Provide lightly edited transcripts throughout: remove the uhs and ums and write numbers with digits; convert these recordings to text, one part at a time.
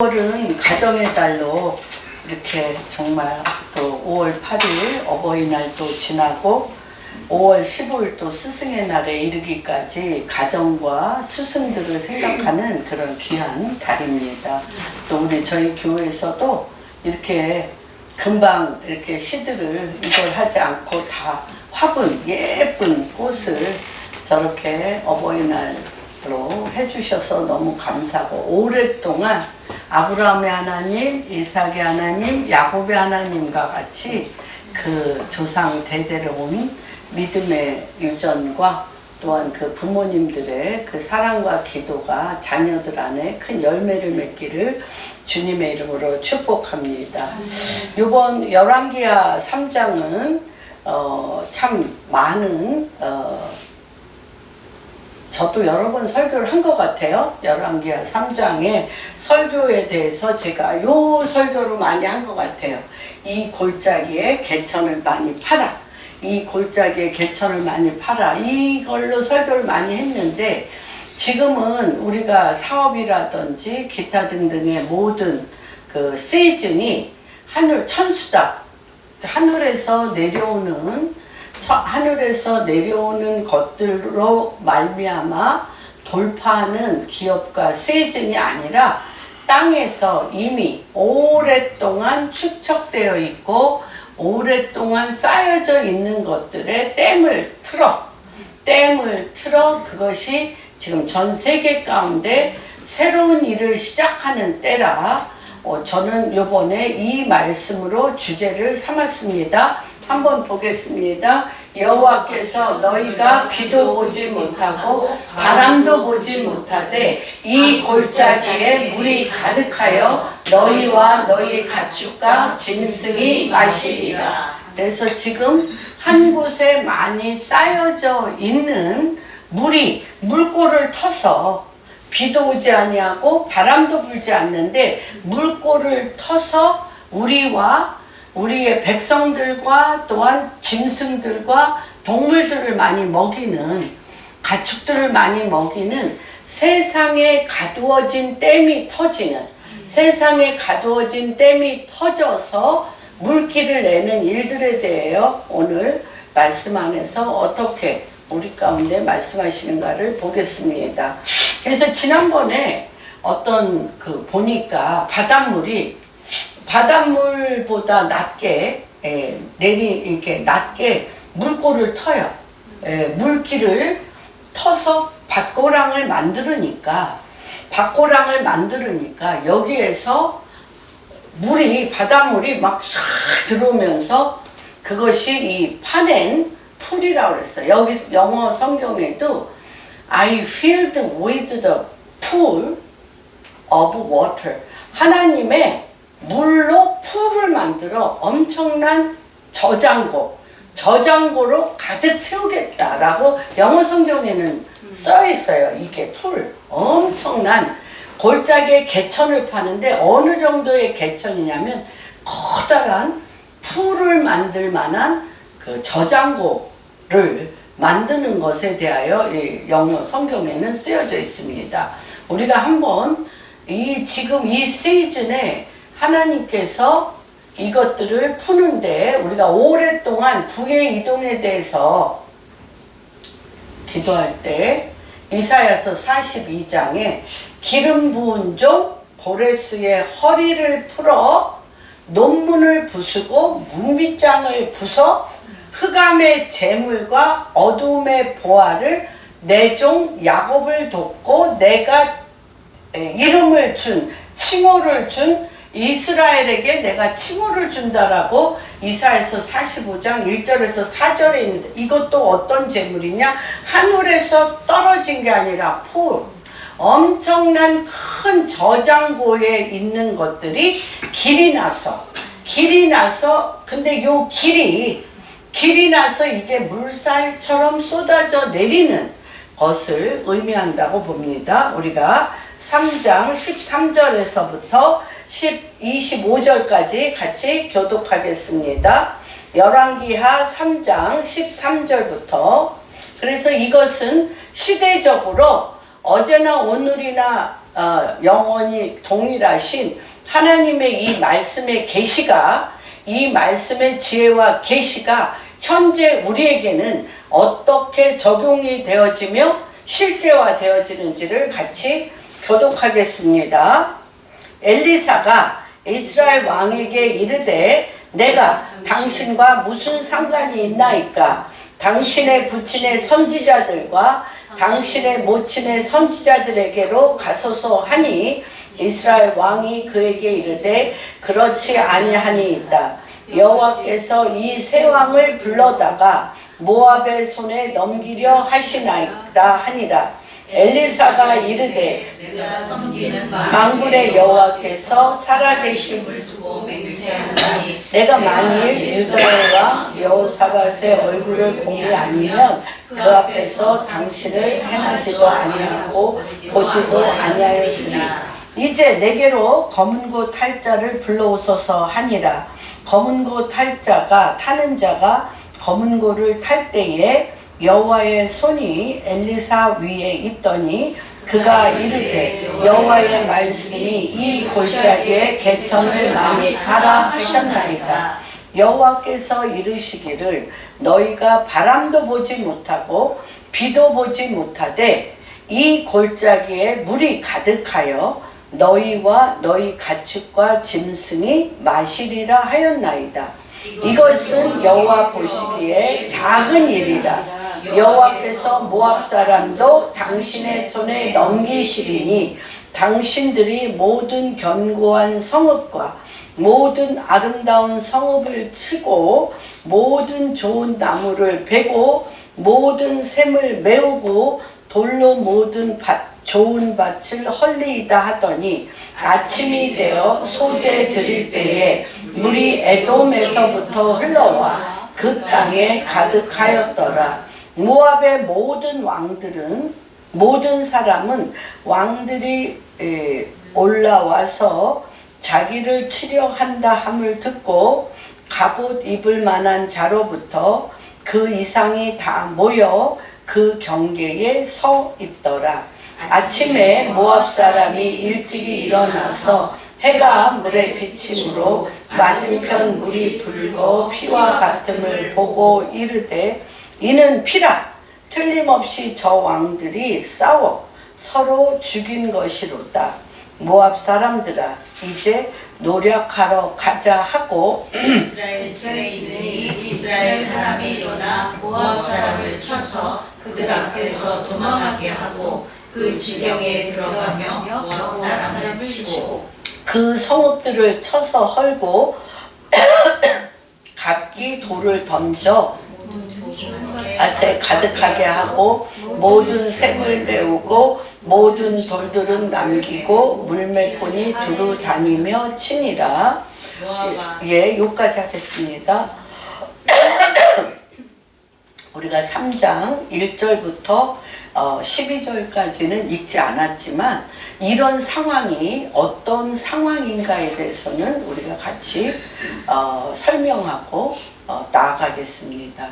5월은 가정의 달로 이렇게 정말 또 5월 8일 어버이날도 지나고 5월 15일 또 스승의 날에 이르기까지 가정과 스승들을 생각하는 그런 귀한 달입니다. 또 우리 저희 교회에서도 이렇게 금방 이렇게 시들을 이걸 하지 않고 다 화분 예쁜 꽃을 저렇게 어버이날로 해주셔서 너무 감사하고 오랫동안 아브라함의 하나님, 이삭의 하나님, 야곱의 하나님과 같이 그 조상 대대로 온 믿음의 유전과 또한 그 부모님들의 그 사랑과 기도가 자녀들 안에 큰 열매를 맺기를 주님의 이름으로 축복합니다. 이번 열왕기하 3장은 참 많은 저도 여러 번 설교를 한 것 같아요. 열왕기하 3장의 설교에 대해서 제가 요 설교를 많이 한 것 같아요. 이 골짜기에 개천을 많이 팔아. 이 골짜기에 개천을 많이 팔아. 이걸로 설교를 많이 했는데 지금은 우리가 사업이라든지 기타 등등의 모든 그 시즌이 천수다. 하늘에서 내려오는 것들로 말미암아 돌파하는 기업과 시즌이 아니라 땅에서 이미 오랫동안 축적되어 있고 오랫동안 쌓여져 있는 것들에 댐을 틀어 그것이 지금 전 세계 가운데 새로운 일을 시작하는 때라 저는 요번에 이 말씀으로 주제를 삼았습니다. 한번 보겠습니다. 여호와께서 너희가 비도 보지 못하고 바람도 보지 못하되 이 골짜기에 물이 가득하여 너희와 너희 가축과 짐승이 마시리라. 그래서 지금 한 곳에 많이 쌓여져 있는 물꼬를 터서 비도 오지 아니하고 바람도 불지 않는데 물꼬를 터서 우리의 백성들과 또한 짐승들과 동물들을 많이 먹이는 가축들을 많이 먹이는 세상에 가두어진 댐이 터져서 물기를 내는 일들에 대하여 오늘 말씀 안에서 어떻게 우리 가운데 말씀하시는가를 보겠습니다. 그래서 지난번에 보니까 바닷물보다 낮게 물꼬를 터요. 물기를 터서 밭고랑을 만들으니까 여기에서 바닷물이 막 싹 들어오면서 그것이 이 파낸 풀이라고 그랬어요. 여기 영어 성경에도 I filled with the pool of water. 하나님의 물로 풀을 만들어 엄청난 저장고로 가득 채우겠다라고 영어 성경에는 써 있어요. 이게 엄청난 골짜기에 개천을 파는데 어느 정도의 개천이냐면 커다란 풀을 만들 만한 그 저장고를 만드는 것에 대하여 영어 성경에는 쓰여져 있습니다. 우리가 한번 지금 이 시즌에 하나님께서 이것들을 푸는데 우리가 오랫동안 부의 이동에 대해서 기도할 때 이사야서 42장에 기름 부은 종 보레스의 허리를 풀어 논문을 부수고 문빗장을 부숴 흑암의 재물과 어둠의 보화를 내 종 야곱을 돕고 내가 이름을 칭호를 준 이스라엘에게 내가 칭호를 준다라고 이사야서 45장 1절에서 4절에 있는데 이것도 어떤 재물이냐? 하늘에서 떨어진 게 아니라 엄청난 큰 저장고에 있는 것들이 길이 나서 근데 요 길이 나서 이게 물살처럼 쏟아져 내리는 것을 의미한다고 봅니다. 우리가 3장 13절에서부터 25절까지 같이 교독하겠습니다. 열왕기하 3장 13절부터 그래서 이것은 시대적으로 어제나 오늘이나 영원히 동일하신 하나님의 이 말씀의 계시가, 이 말씀의 지혜와 계시가 현재 우리에게는 어떻게 적용이 되어지며 실제화 되어지는지를 같이 교독하겠습니다. 엘리사가 이스라엘 왕에게 이르되 내가 당신과 무슨 상관이 있나이까? 당신의 부친의 선지자들과 당신의 모친의 선지자들에게로 가소서 하니 이스라엘 왕이 그에게 이르되 그렇지 아니하니이다. 여호와께서 이 세 왕을 불러다가 모압의 손에 넘기려 하시나이다 하니라. 엘리사가 이르되 내가 섬기는 만군의 여호와께서 살아계심을 두고 맹세하노니 내가 만일 유다의 왕 여호사밧의 얼굴을 보지 않으면 그 앞에서 당신을 행하지도 아니하고 보지도 아니하였으니 이제 내게로 검은고 탈 자를 불러오소서 하니라. 검은고 탈 자가 타는 자가 검은고를 탈 때에 여호와의 손이 엘리사 위에 있더니 그가 이르되 여호와의 말씀이 이 골짜기에 개천을 많이 하라 하셨나이다. 여호와께서 이르시기를 너희가 바람도 보지 못하고 비도 보지 못하되 이 골짜기에 물이 가득하여 너희와 너희 가축과 짐승이 마시리라 하였나이다. 이것은 여호와 보시기에 작은 일이라. 여호와께서 모압 사람도 당신의 손에 넘기시리니 당신들이 모든 견고한 성읍과 모든 아름다운 성읍을 치고 모든 좋은 나무를 베고 모든 샘을 메우고 돌로 모든 좋은 밭을 헐리이다 하더니 아침이 되어 소재 드릴 때에 물이 에돔에서부터 흘러와 그 땅에 가득하였더라. 모압의 모든 왕들은 모든 사람은 왕들이 올라와서 자기를 치려 한다 함을 듣고 갑옷 입을 만한 자로부터 그 이상이 다 모여 그 경계에 서 있더라. 아침에 모압 사람이 일찍이 일어나서 해가 물에 비침으로 맞은편 물이 붉어 피와 같음을 보고 이르되 이는 피라. 틀림없이 저 왕들이 싸워 서로 죽인 것이로다. 모압 사람들아 이제 노력하러 가자 하고 이스라엘 지배인들이 이스라엘 사람이 일어나 모압 사람을 쳐서 그들 앞에서 도망하게 하고 그 지경에 들어가며 모압 사람을 치고 그 성읍들을 쳐서 헐고 각기 돌을 던져 밭에 가득하게 하고 모든 샘을 메우고 모든 돌들은 남기고 물매꾼이 두루 다니며 치니라. 예, 여기까지 하겠습니다. 우리가 3장 1절부터 12절까지는 읽지 않았지만 이런 상황이 어떤 상황인가에 대해서는 우리가 같이 설명하고 나아가겠습니다.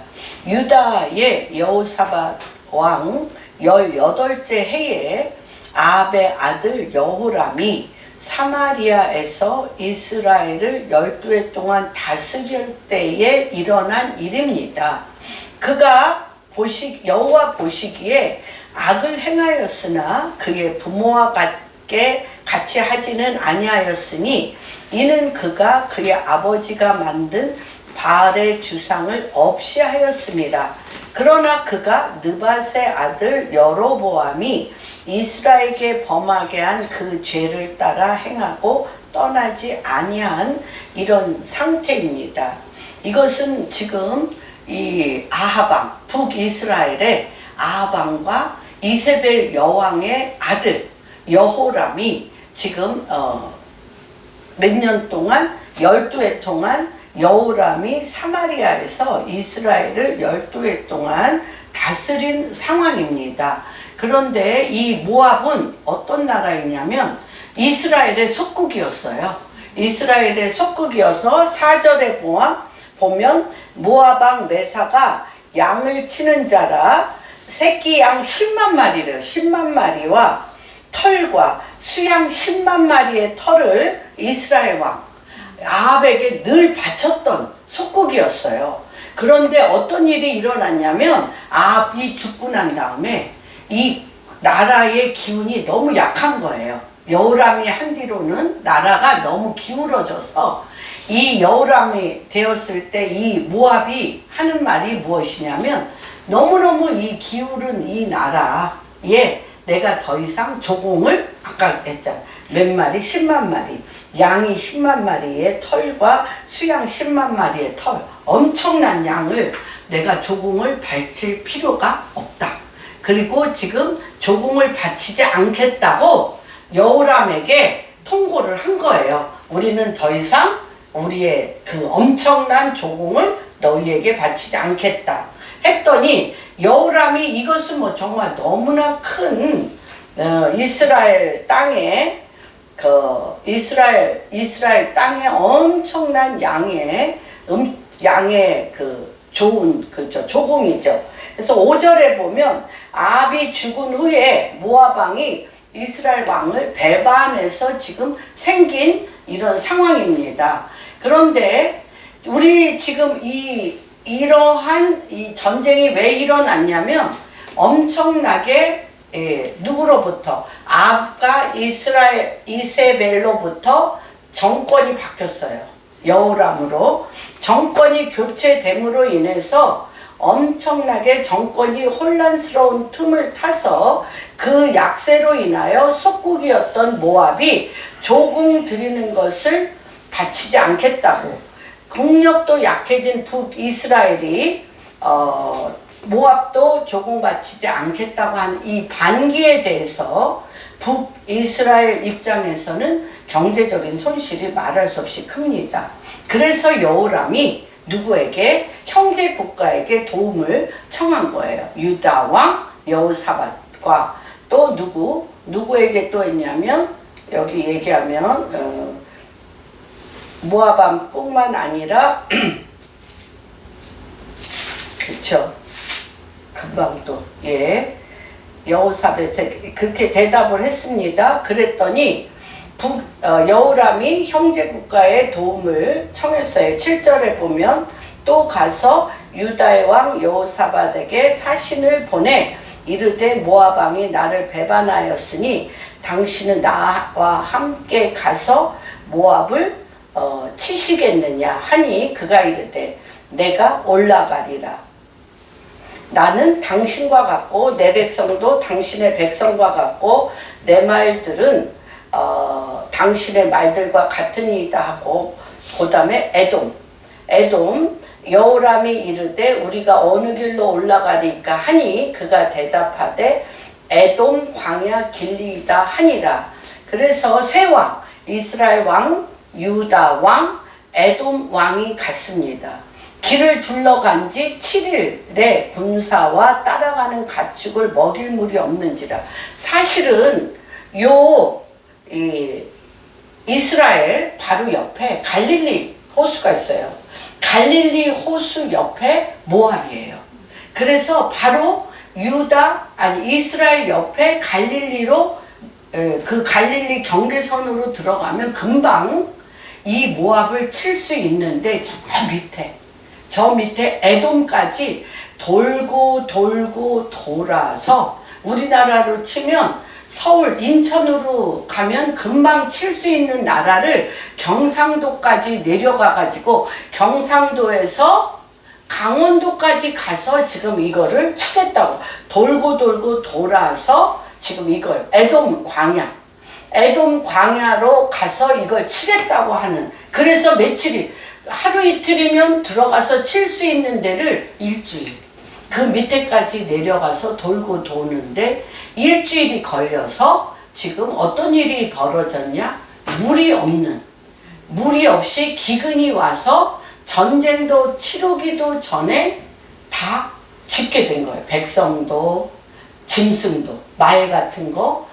유다의 여호사밧 왕 18째 해에 아합의 아들 여호람이 사마리아에서 이스라엘을 12해 동안 다스릴 때에 일어난 일입니다. 그가 여호와 보시기에 악을 행하였으나 그의 부모와 같이 하지는 아니하였으니 이는 그가 그의 아버지가 만든 바알의 주상을 없이 하였습니다. 그러나 그가 느밧의 아들 여로보암이 이스라엘에게 범하게 한 그 죄를 따라 행하고 떠나지 아니한 이런 상태입니다. 이것은 지금 이 아하방, 북이스라엘의 아하방과 이세벨 여왕의 아들 여호람이 지금 몇 년 동안 12해 동안 여호람이 사마리아에서 이스라엘을 12해 동안 다스린 상황입니다. 그런데 이 모압은 어떤 나라이냐면 이스라엘의 속국이었어요. 이스라엘의 속국이어서 4절에 보면 모압 왕 메사가 양을 치는 자라 새끼 양 10만 마리를 10만 마리와 털과 수양 10만 마리의 털을 이스라엘 왕 아합에게 늘 바쳤던 속국이었어요. 그런데 어떤 일이 일어났냐면 아합이 죽고 난 다음에 이 나라의 기운이 너무 약한 거예요. 여호람이 한 뒤로는 나라가 너무 기울어져서 이 여호람이 되었을 때 이 모압이 하는 말이 무엇이냐면 너무너무 이 기울은 이 나라에 내가 더 이상 조공을 아까 했잖아. 몇 마리? 10만 마리. 양이 10만 마리의 털과 수양 10만 마리의 털. 엄청난 양을 내가 조공을 바칠 필요가 없다. 그리고 지금 조공을 바치지 않겠다고 여호람에게 통고를 한 거예요. 우리는 더 이상 우리의 그 엄청난 조공을 너희에게 바치지 않겠다. 했더니 여호람이 이것은 뭐 정말 너무나 큰 이스라엘 땅에 이스라엘 땅에 엄청난 양의 그 좋은 조공이죠. 그래서 5절에 보면 아합이 죽은 후에 모압 왕이 이스라엘 왕을 배반해서 지금 생긴 이런 상황입니다. 그런데 우리 지금 이러한 이 전쟁이 왜 일어났냐면 엄청나게 누구로부터 아합과 이세벨로부터 정권이 바뀌었어요. 여호람으로 정권이 교체됨으로 인해서 엄청나게 정권이 혼란스러운 틈을 타서 그 약세로 인하여 속국이었던 모압이 조공 드리는 것을 바치지 않겠다고 국력도 약해진 북이스라엘이 모압도 조공 바치지 않겠다고 하는 이 반기에 대해서 북이스라엘 입장에서는 경제적인 손실이 말할 수 없이 큽니다. 그래서 여호람이 누구에게 형제 국가에게 도움을 청한 거예요. 유다 왕 여호사밧과 또 누구에게 또 했냐면 여기 얘기하면 모압 왕뿐만 아니라 그렇죠. 금방 또 여호사밧에 그렇게 대답을 했습니다. 그랬더니 여호람이 형제 국가의 도움을 청했어요. 7절에 보면 또 가서 유다의 왕 여호사밧에게 사신을 보내 이르되 모압 왕이 나를 배반하였으니 당신은 나와 함께 가서 모압을 치시겠느냐 하니 그가 이르되 내가 올라가리라. 나는 당신과 같고 내 백성도 당신의 백성과 같고 내 말들은 당신의 말들과 같으니이다 하고 그 다음에 에돔 여호람이 이르되 우리가 어느 길로 올라가리까 하니 그가 대답하되 에돔 광야 길리이다 하니라. 그래서 세 왕 이스라엘 왕 유다 왕 에돔 왕이 갔습니다. 길을 둘러간 지 7일의 군사와 따라가는 가축을 먹일 물이 없는지라. 사실은 이스라엘 바로 옆에 갈릴리 호수가 있어요. 갈릴리 호수 옆에 모압이에요. 그래서 바로 이스라엘 옆에 갈릴리로 그 갈릴리 경계선으로 들어가면 금방 이 모압을 칠 수 있는데 저 밑에 에돔까지 돌고 돌아서 우리나라로 치면 서울 인천으로 가면 금방 칠 수 있는 나라를 경상도까지 내려가 가지고 경상도에서 강원도까지 가서 지금 이거를 치겠다고 돌고 돌아서 지금 이걸 에돔 광야로 가서 이걸 치겠다고 하는. 그래서 며칠이 하루 이틀이면 들어가서 칠 수 있는 데를 일주일 그 밑에까지 내려가서 돌고 도는데 일주일이 걸려서 지금 어떤 일이 벌어졌냐? 물이 없이 기근이 와서 전쟁도 치르기도 전에 다 죽게 된 거예요. 백성도 짐승도 말 같은 거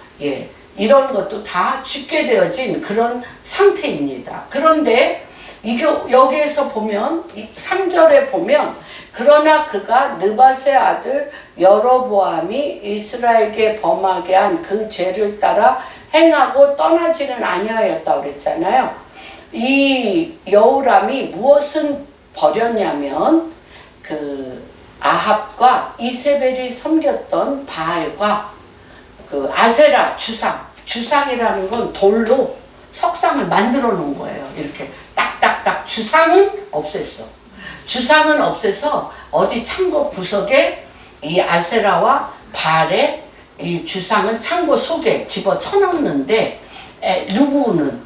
이런 것도 다 죽게 되어진 그런 상태입니다. 그런데 이게 여기에서 보면 3절에 보면 그러나 그가 느밧의 아들 여로보암이 이스라엘에게 범하게 한 그 죄를 따라 행하고 떠나지는 아니하였다고 그랬잖아요. 이 여호람이 무엇을 버렸냐면 그 아합과 이세벨이 섬겼던 바알과 그 아세라 주상이라는 건 돌로 석상을 만들어 놓은 거예요. 이렇게 딱딱딱 주상은 없앴어. 주상은 없애서 어디 창고 구석에 이 아세라와 바알의 이 주상은 창고 속에 집어 쳐넣는데 누구는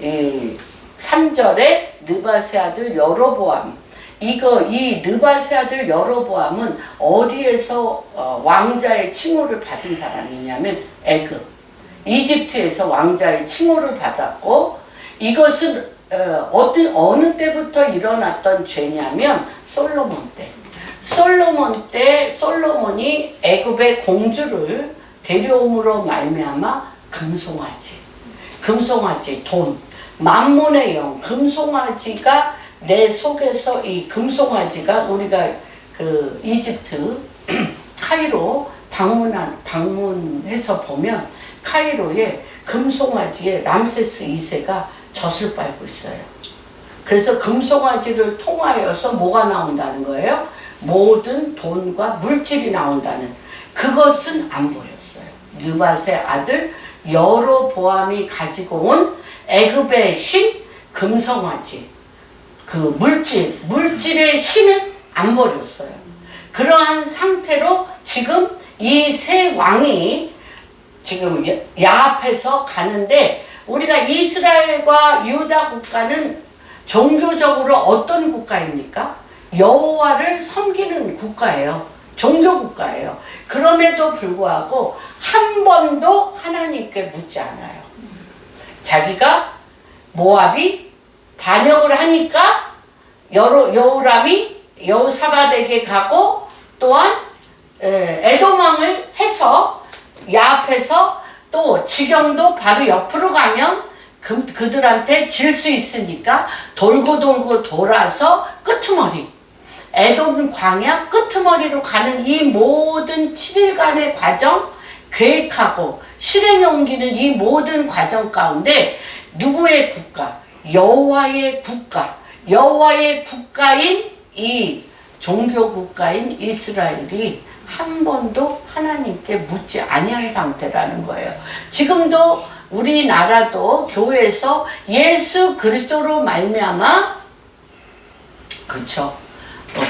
이 3절에 느밧의 아들 여로보암 이 느밧의 아들 여로보암은 어디에서 왕자의 칭호를 받은 사람이냐면 애굽 이집트에서 왕자의 칭호를 받았고 이것은 어느 때부터 일어났던 죄냐면 솔로몬 때 솔로몬이 애굽의 공주를 데려옴으로 말미암아 금송아지 돈 만몬의 영 금송아지가 내 속에서 이 금송아지가 우리가 그 이집트 카이로 방문해서 보면 카이로에 금송아지에 람세스 2세가 젖을 빨고 있어요. 그래서 금송아지를 통하여서 뭐가 나온다는 거예요? 모든 돈과 물질이 나온다는 그것은 안 버렸어요. 느밧의 아들 여로보암이 가지고 온 애굽의 신 금송아지 그 물질의 신은 안 버렸어요. 그러한 상태로 지금 이 세 왕이 지금 야합해서 가는데 우리가 이스라엘과 유다 국가는 종교적으로 어떤 국가입니까? 여호와를 섬기는 국가예요. 종교 국가예요. 그럼에도 불구하고 한 번도 하나님께 묻지 않아요. 자기가 모압이 반역을 하니까 여호람이 여호사밧에게 가고 또한 에돔 왕을 해서 야합해서 또 지경도 바로 옆으로 가면 그들한테 질 수 있으니까 돌고 돌아서 끄트머리 에돔 광야 끄트머리로 가는 이 모든 7일간의 과정 계획하고 실행에 옮기는 이 모든 과정 가운데 누구의 국가? 여호와의 국가인 이 종교 국가인 이스라엘이 한 번도 하나님께 묻지 아니한 상태라는 거예요. 지금도 우리나라도 교회에서 예수 그리스도로 말미암아 그렇죠.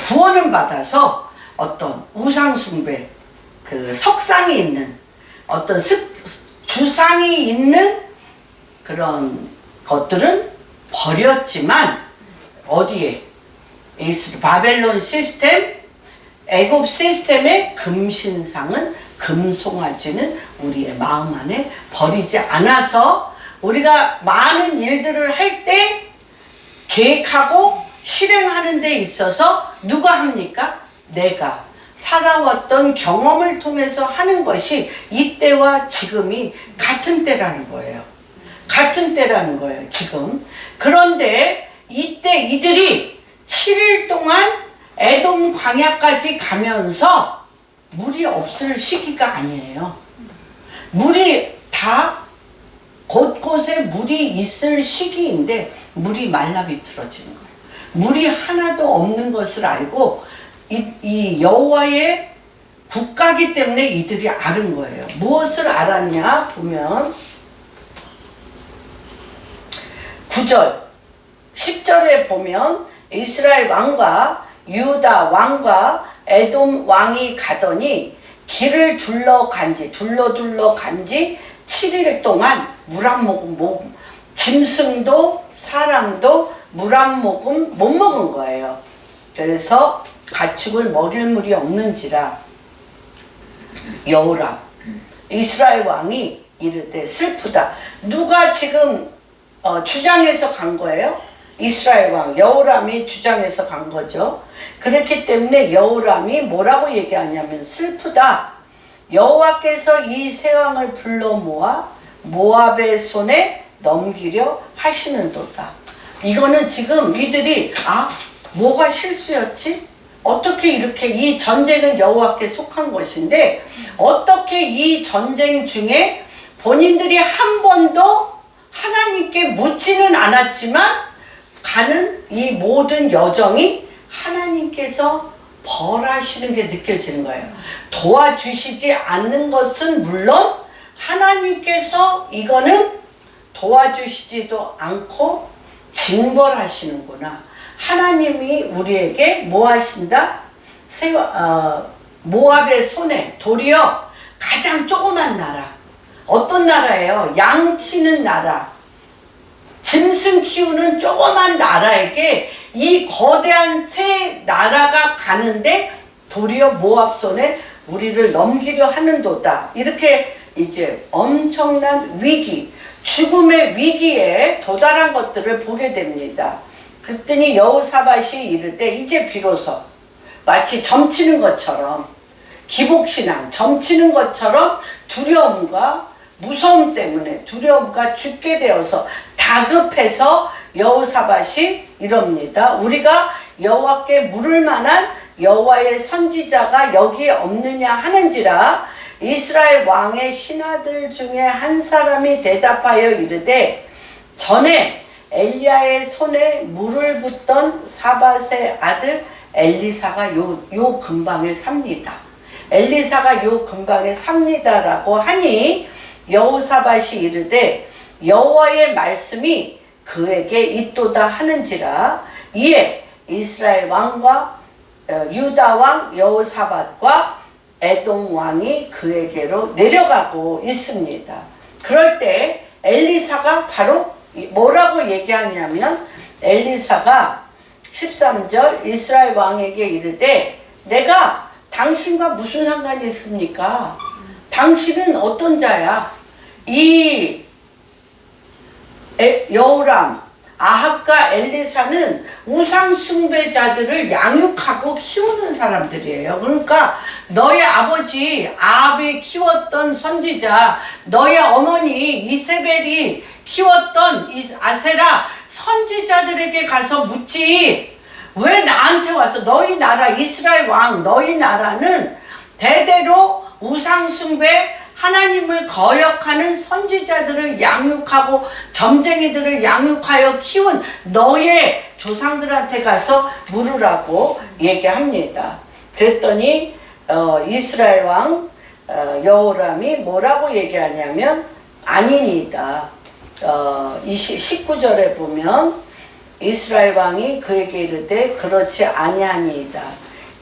구원을 받아서 어떤 우상 숭배, 그 석상이 있는 어떤 주상이 있는 그런 것들은 버렸지만 어디에 바벨론 시스템, 애굽 시스템의 금신상은 금송아지는 우리의 마음 안에 버리지 않아서 우리가 많은 일들을 할 때 계획하고 실행하는 데 있어서 누가 합니까? 내가 살아왔던 경험을 통해서 하는 것이 이때와 지금이 같은 때라는 거예요. 지금. 그런데 이때 이들이 7일 동안 에돔 광야까지 가면서 물이 없을 시기가 아니에요. 물이 다 곳곳에 물이 있을 시기인데 물이 말라 비틀어지는 거예요. 물이 하나도 없는 것을 알고 이 여호와의 국가기 때문에 이들이 앓은 거예요. 무엇을 알았냐 보면 9절 10절에 보면 이스라엘 왕과 유다 왕과 에돔 왕이 가더니 길을 둘러 간지 7일 동안 물 한 모금 짐승도 사람도 물 한 모금 못 먹은 거예요. 그래서 가축을 먹일 물이 없는지라 여호람 이스라엘 왕이 이르되 슬프다. 누가 지금 주장해서 간 거예요? 이스라엘 왕 여호람이 주장해서 간 거죠. 그렇기 때문에 여호람이 뭐라고 얘기하냐면 슬프다. 여호와께서 이 세 왕을 불러 모아 모압의 손에 넘기려 하시는도다. 이거는 지금 이들이 뭐가 실수였지? 어떻게 이렇게 이 전쟁은 여호와께 속한 것인데 어떻게 이 전쟁 중에 본인들이 한 번도 하나님께 묻지는 않았지만 가는 이 모든 여정이 하나님께서 벌하시는 게 느껴지는 거예요. 도와주시지 않는 것은 물론 하나님께서 이거는 도와주시지도 않고 징벌하시는구나. 하나님이 우리에게 뭐 하신다? 모압의 손에 도리어 가장 조그만 나라. 어떤 나라예요? 양 치는 나라. 짐승 키우는 조그만 나라에게 이 거대한 새 나라가 가는데 도리어 모압 손에 우리를 넘기려 하는도다. 이렇게 이제 엄청난 위기, 죽음의 위기에 도달한 것들을 보게 됩니다. 그랬더니 여호사밧이 이르되 이제 비로소 마치 점치는 것처럼 기복신앙, 점치는 것처럼 두려움과 무서움 때문에 두려움과 죽게 되어서 다급해서 여호사밧이 이럽니다. 우리가 여호와께 물을 만한 여호와의 선지자가 여기에 없느냐 하는지라 이스라엘 왕의 신하들 중에 한 사람이 대답하여 이르되 전에 엘리야의 손에 물을 붓던 사밧의 아들 엘리사가 요 근방에 삽니다. 엘리사가 요 근방에 삽니다라고 하니 여호사밧이 이르되 여호와의 말씀이 그에게 있도다 하는지라 이에 이스라엘 왕과 유다 왕 여호사밧과 에돔 왕이 그에게로 내려가고 있습니다. 그럴 때 엘리사가 바로 뭐라고 얘기하냐면 엘리사가 13절 이스라엘 왕에게 이르되 내가 당신과 무슨 상관이 있습니까? 당신은 어떤 자야? 이 여호람, 아합과 엘리사는 우상 숭배자들을 양육하고 키우는 사람들이에요. 그러니까 너의 아버지 아합이 키웠던 선지자, 너의 어머니 이세벨이 키웠던 이 아세라 선지자들에게 가서 묻지. 왜 나한테 와서 너희 나라 이스라엘 왕 너희 나라는 대대로 우상 숭배 하나님을 거역하는 선지자들을 양육하고 점쟁이들을 양육하여 키운 너의 조상들한테 가서 물으라고 얘기합니다. 그랬더니 이스라엘 왕 여호람이 뭐라고 얘기하냐면 아니니이다. 19절에 보면 이스라엘 왕이 그에게 이르되 그렇지 아니하니이다.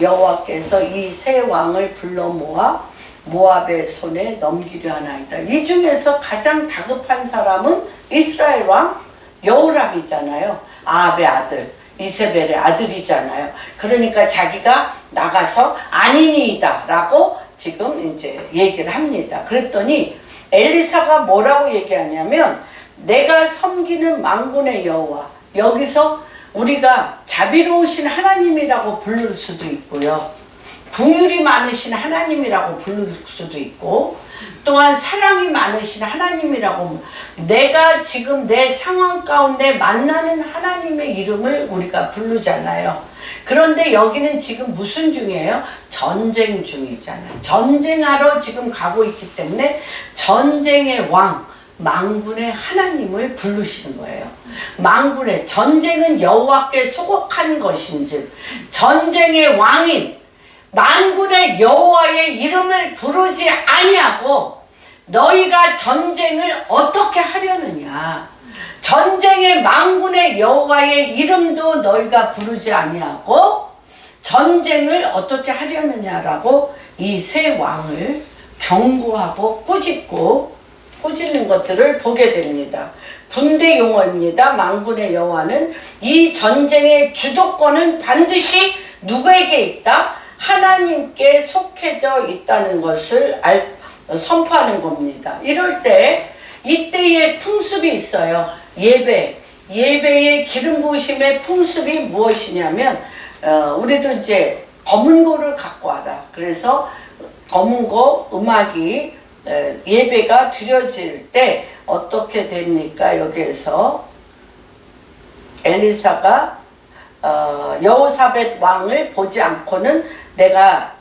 여호와께서 이 세 왕을 불러 모아 모압의 손에 넘기려 하나이다. 이 중에서 가장 다급한 사람은 이스라엘 왕 여호람이잖아요. 아합의 아들, 이세벨의 아들이잖아요. 그러니까 자기가 나가서 아니니이다 라고 지금 이제 얘기를 합니다. 그랬더니 엘리사가 뭐라고 얘기하냐면 내가 섬기는 만군의 여호와, 여기서 우리가 자비로우신 하나님이라고 부를 수도 있고요. 긍휼이 많으신 하나님이라고 부를 수도 있고 또한 사랑이 많으신 하나님이라고 내가 지금 내 상황 가운데 만나는 하나님의 이름을 우리가 부르잖아요. 그런데 여기는 지금 무슨 중이에요? 전쟁 중이잖아요. 전쟁하러 지금 가고 있기 때문에 전쟁의 왕 만군의 하나님을 부르시는 거예요. 만군의 전쟁은 여호와께 소곡한 것인즉 전쟁의 왕인 만군의 여호와의 이름을 부르지 아니하고 너희가 전쟁을 어떻게 하려느냐. 전쟁의 만군의 여호와의 이름도 너희가 부르지 아니하고 전쟁을 어떻게 하려느냐라고 이 세 왕을 경고하고 꾸짖는 것들을 보게 됩니다. 군대 용어입니다. 만군의 여호와는 이 전쟁의 주도권은 반드시 누구에게 있다? 하나님께 속해져 있다는 것을 선포하는 겁니다. 이럴 때 이때의 풍습이 있어요. 예배의 기름 부으심의 풍습이 무엇이냐면 우리도 이제 검은 고를 갖고 와라. 그래서 검은 고 음악이 예배가 드려질 때 어떻게 됩니까? 여기에서 엘리사가 여호사벳 왕을 보지 않고는 내가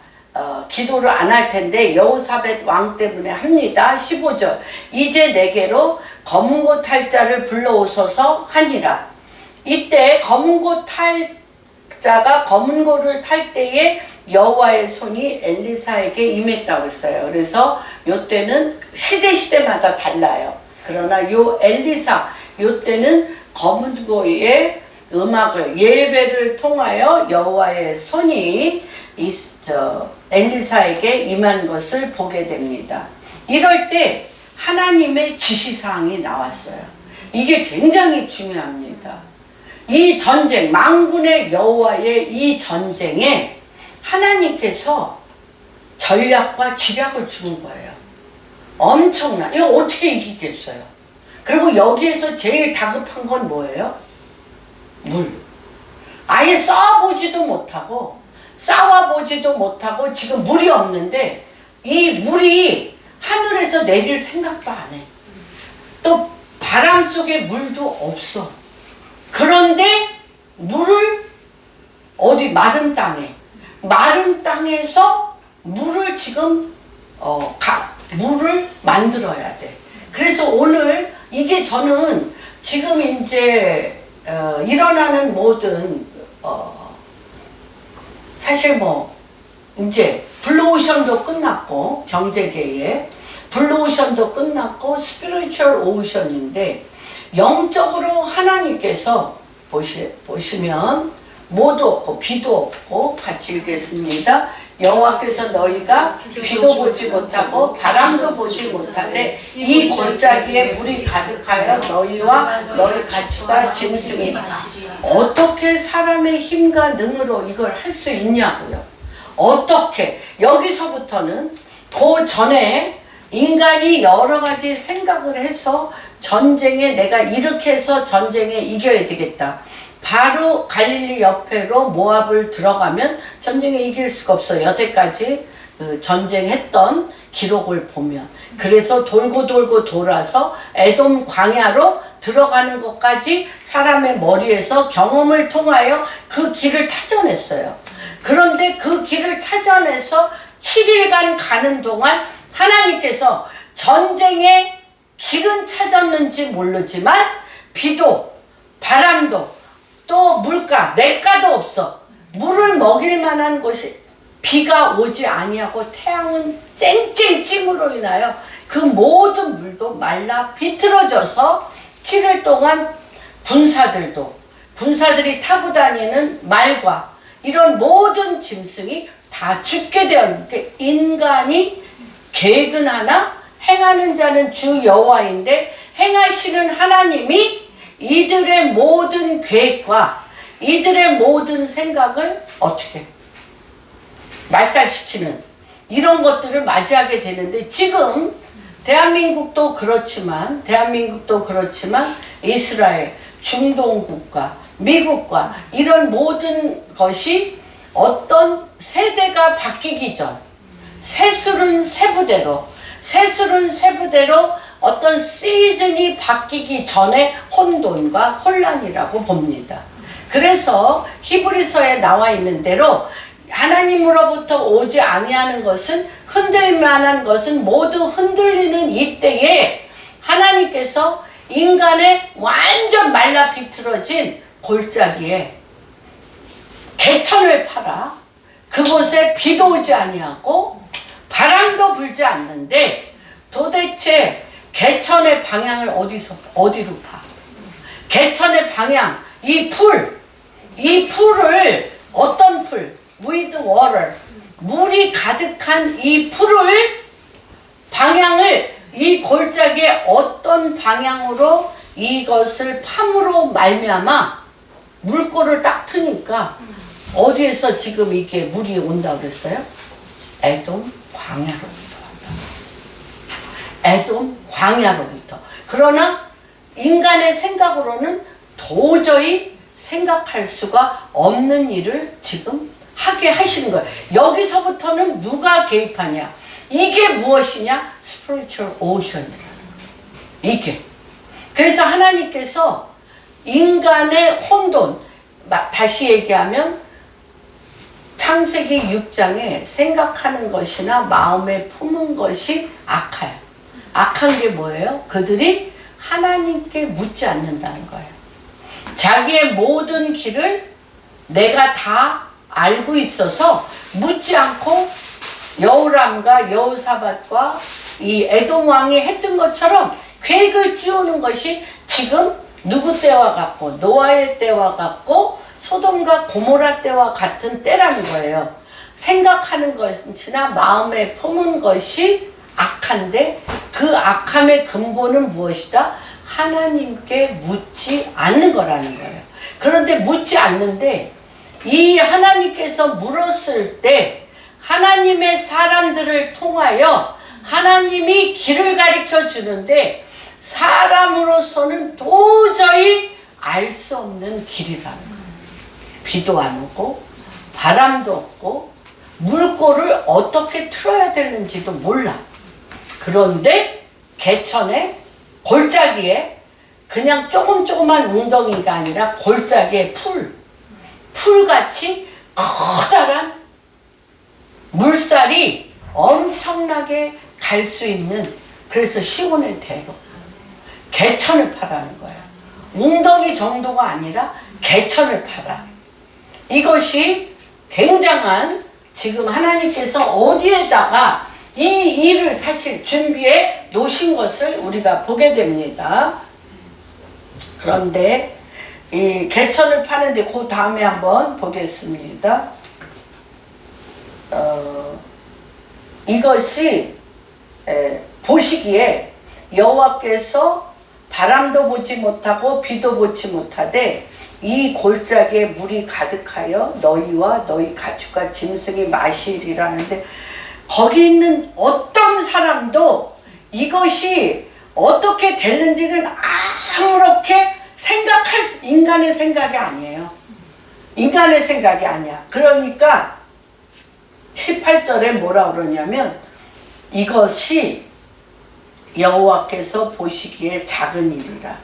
기도를 안 할 텐데 여호사벳 왕 때문에 합니다. 15절 이제 내게로 검은고 탈 자를 불러오소서 하니라. 이때 검은고 탈 자가 검은고를 탈 때에 여호와의 손이 엘리사에게 임했다고 했어요. 그래서 요때는 시대마다 달라요. 그러나 요 엘리사 요때는 검은고의 음악을 예배를 통하여 여호와의 손이 엘리사에게 임한 것을 보게 됩니다. 이럴 때 하나님의 지시사항이 나왔어요. 이게 굉장히 중요합니다. 이 전쟁, 만군의 여호와의 이 전쟁에 하나님께서 전략과 지략을 주는 거예요. 엄청나. 이거 어떻게 이기겠어요? 그리고 여기에서 제일 다급한 건 뭐예요? 물. 아예 싸워보지도 못하고 싸워보지도 못하고 지금 물이 없는데 이 물이 하늘에서 내릴 생각도 안 해. 또 바람 속에 물도 없어. 그런데 물을 어디 마른 땅에서 물을 지금 물을 만들어야 돼. 그래서 오늘 이게 저는 지금 이제 일어나는 모든 사실 뭐 이제 블루오션도 끝났고 경제계에 블루오션도 끝났고 스피리추얼 오션인데 영적으로 하나님께서 보시면 뭐도 없고 비도 없고 같이 읽겠습니다. 여호와께서 너희가 비도 보지 못하고 바람도 보지 못하되 이 골짜기에 물이 가득하여 너희와 너희 가축과 짐승이 어떻게 사람의 힘과 능으로 이걸 할 수 있냐고요. 어떻게 여기서부터는 그 전에 인간이 여러 가지 생각을 해서 전쟁에 내가 이렇게 해서 전쟁에 이겨야 되겠다. 바로 갈릴리 옆으로 모압을 들어가면 전쟁에 이길 수가 없어요. 여태까지 전쟁했던 기록을 보면. 그래서 돌고 돌아서 에돔 광야로 들어가는 것까지 사람의 머리에서 경험을 통하여 그 길을 찾아냈어요. 그런데 그 길을 찾아내서 7일간 가는 동안 하나님께서 전쟁의 길은 찾았는지 모르지만 비도 바람도 또 물가, 냇가도 없어. 물을 먹일 만한 곳이 비가 오지 아니하고 태양은 쨍쨍 찜으로 인하여 그 모든 물도 말라 비틀어져서 7일 동안 군사들이 타고 다니는 말과 이런 모든 짐승이 다 죽게 되었는데 인간이 계획은 하나 행하는 자는 주 여호와인데 행하시는 하나님이 이들의 모든 계획과 이들의 모든 생각을 어떻게 말살시키는 이런 것들을 맞이하게 되는데 지금 대한민국도 그렇지만 이스라엘, 중동 국가, 미국과 이런 모든 것이 어떤 세대가 바뀌기 전 새술은 세부대로 어떤 시즌이 바뀌기 전에 혼돈과 혼란이라고 봅니다. 그래서 히브리서에 나와 있는 대로 하나님으로부터 오지 아니하는 것은 흔들만한 것은 모두 흔들리는 이때에 하나님께서 인간의 완전 말라 비틀어진 골짜기에 개천을 팔아 그곳에 비도 오지 아니하고 바람도 불지 않는데 도대체 개천의 방향을 어디로 파? 개천의 방향, 이 풀을 어떤 풀? With water. 물이 가득한 이 풀을 방향을 이 골짜기에 어떤 방향으로 이것을 팜으로 말미암아 물꼬를 딱 트니까 어디에서 지금 이게 물이 온다고 그랬어요? 에돔 광야로부터 왔다. 에돔 광야로부터. 그러나 인간의 생각으로는 도저히 생각할 수가 없는 일을 지금 하게 하시는 거예요. 여기서부터는 누가 개입하냐? 이게 무엇이냐? 스피리추얼 오션이라는 거예요. 이게. 그래서 하나님께서 인간의 혼돈, 다시 얘기하면 창세기 6장에 생각하는 것이나 마음에 품은 것이 악해요. 악한 게 뭐예요? 그들이 하나님께 묻지 않는다는 거예요. 자기의 모든 길을 내가 다 알고 있어서 묻지 않고 여호람과 여호사밧과 이 에돔 왕이 했던 것처럼 계획을 찌우는 것이 지금 누구 때와 같고 노아의 때와 같고 소돔과 고모라 때와 같은 때라는 거예요. 생각하는 것이나 마음에 품은 것이 악한데 그 악함의 근본은 무엇이다? 하나님께 묻지 않는 거라는 거예요. 그런데 묻지 않는데 이 하나님께서 물었을 때 하나님의 사람들을 통하여 하나님이 길을 가르쳐 주는데 사람으로서는 도저히 알 수 없는 길이라는 거예요. 비도 안 오고 바람도 없고 물꼬를 어떻게 틀어야 되는지도 몰라. 그런데 개천에 골짜기에 그냥 조그만 웅덩이가 아니라 골짜기에 풀같이 커다란 물살이 엄청나게 갈 수 있는, 그래서 시온의 대로 개천을 파라는 거예요. 웅덩이 정도가 아니라 개천을 파라. 이것이 굉장한, 지금 하나님께서 어디에다가 이 일을 사실 준비해 놓으신 것을 우리가 보게 됩니다. 그런데 이 개천을 파는데 그 다음에 한번 보겠습니다. 이것이 보시기에 여호와께서 바람도 보지 못하고 비도 보지 못하되 이 골짜기에 물이 가득하여 너희와 너희 가축과 짐승이 마시리라는데, 거기 있는 어떤 사람도 이것이 어떻게 됐는지는 아무렇게 생각할 수, 인간의 생각이 아니에요. 인간의 생각이 아니야. 그러니까 18절에 뭐라 그러냐면 이것이 여호와께서 보시기에 작은 일이라.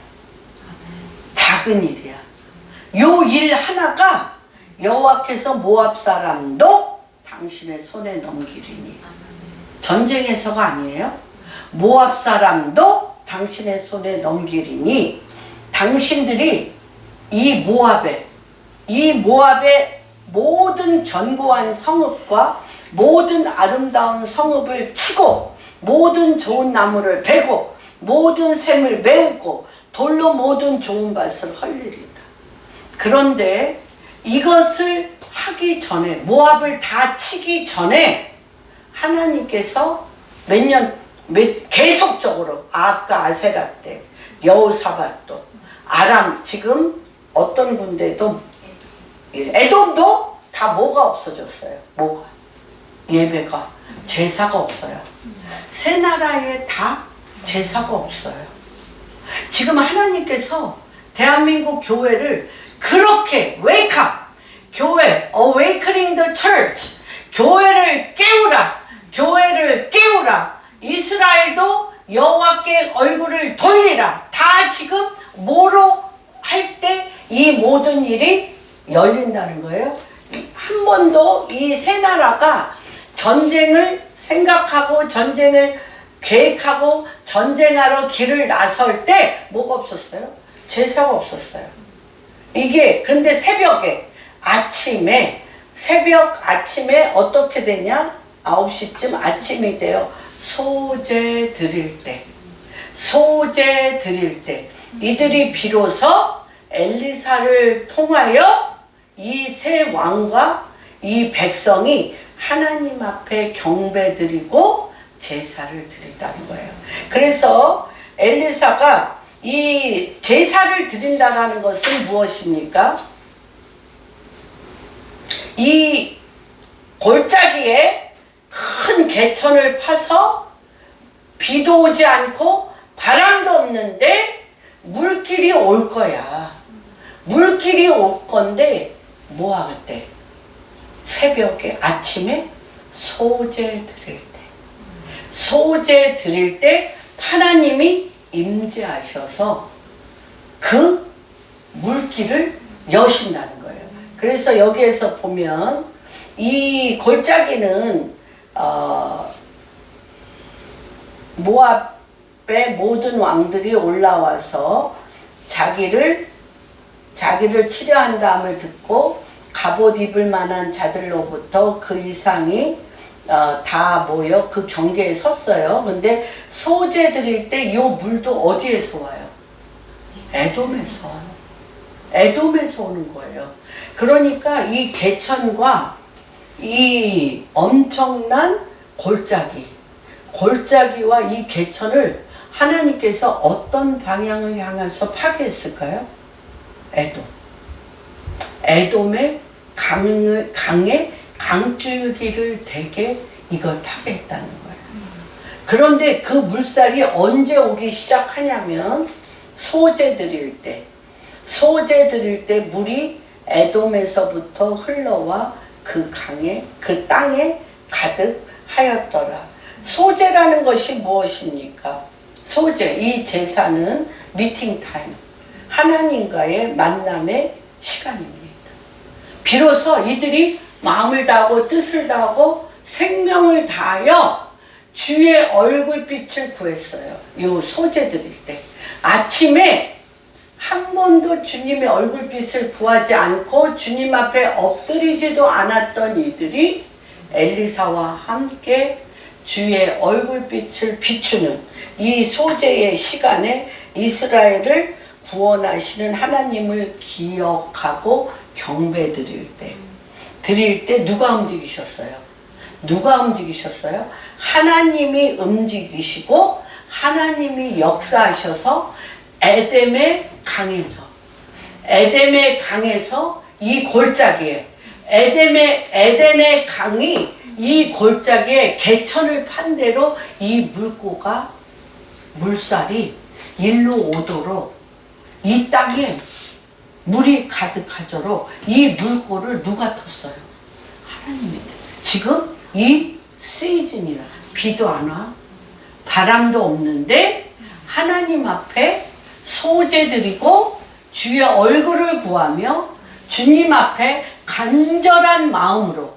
작은 일이야. 요 일 하나가 여호와께서 모압 사람도 당신의 손에 넘기리니. 전쟁에서가 아니에요. 모압 사람도 당신의 손에 넘기리니, 당신들이 이 모압의 모든 견고한 성읍과 모든 아름다운 성읍을 치고 모든 좋은 나무를 베고 모든 샘을 메우고 돌로 모든 좋은 밭을 헐리리다. 그런데 이것을 하기 전에, 모압을 다 치기 전에 하나님께서 계속적으로 아합과 아세라 때, 여호사밧도, 아람, 지금 어떤 군데도, 에돔도 다 뭐가 없어졌어요. 뭐가? 예배가, 제사가 없어요. 세 나라에 다 제사가 없어요. 지금 하나님께서 대한민국 교회를 그렇게 wake up, 교회, awakening the church, 교회를 깨우라, 교회를 깨우라, 이스라엘도 여호와께 얼굴을 돌리라. 다 지금 뭐로 할 때 이 모든 일이 열린다는 거예요. 한 번도 이 세 나라가 전쟁을 생각하고 전쟁을 계획하고 전쟁하러 길을 나설 때 뭐가 없었어요? 제사가 없었어요. 이게 근데 새벽 아침에 어떻게 되냐? 9시쯤 아침이 돼요. 소제 드릴 때 이들이 비로소 엘리사를 통하여 이 세 왕과 이 백성이 하나님 앞에 경배드리고 제사를 드린다는 거예요. 그래서 엘리사가 이 제사를 드린다는 것은 무엇입니까? 이 골짜기에 큰 개천을 파서 비도 오지 않고 바람도 없는데 물길이 올 거야. 물길이 올 건데 뭐 할 때? 새벽에, 아침에 소제 드릴 때 하나님이 임재하셔서 그 길을 여신다는 거예요. 그래서 여기에서 보면 이 골짜기는 모압의 모든 왕들이 올라와서 자기를 치려 한다함을 듣고 갑옷 입을 만한 자들로부터 그 이상이 다 모여 그 경계에 섰어요. 근데 소재 드릴 때 이 물도 어디에서 와요? 에돔에서 와요. 에돔에서 오는 거예요. 그러니까 이 개천과 이 엄청난 골짜기와 이 개천을 하나님께서 어떤 방향을 향해서 파괴했을까요? 에돔의 강에 강줄기를 대게 이걸 파괴했다는 거예요. 그런데 그 물살이 언제 오기 시작하냐면 소재 드릴 때 물이 에돔에서부터 흘러와 그 강에 그 땅에 가득하였더라. 소재라는 것이 무엇입니까? 소재, 이 제사는 미팅 타임, 하나님과의 만남의 시간입니다. 비로소 이들이 마음을 다하고 뜻을 다하고 생명을 다하여 주의 얼굴빛을 구했어요. 요 소재 드릴 때 아침에 한 번도 주님의 얼굴빛을 구하지 않고 주님 앞에 엎드리지도 않았던 이들이 엘리사와 함께 주의 얼굴빛을 비추는 이 소재의 시간에 이스라엘을 구원하시는 하나님을 기억하고 경배 드릴 때 누가 움직이셨어요? 하나님이 움직이시고 하나님이 역사하셔서 에덴의 강에서 이 골짜기에 에덴의 강이 이 골짜기에 개천을 판 대로 이 물살이 일로 오도록 이 땅에 물이 가득하도록 이 물꼬를 누가 텄어요? 하나님이. 지금 이 시즌이라 비도 안 와, 바람도 없는데 하나님 앞에 소재드리고 주의 얼굴을 구하며 주님 앞에 간절한 마음으로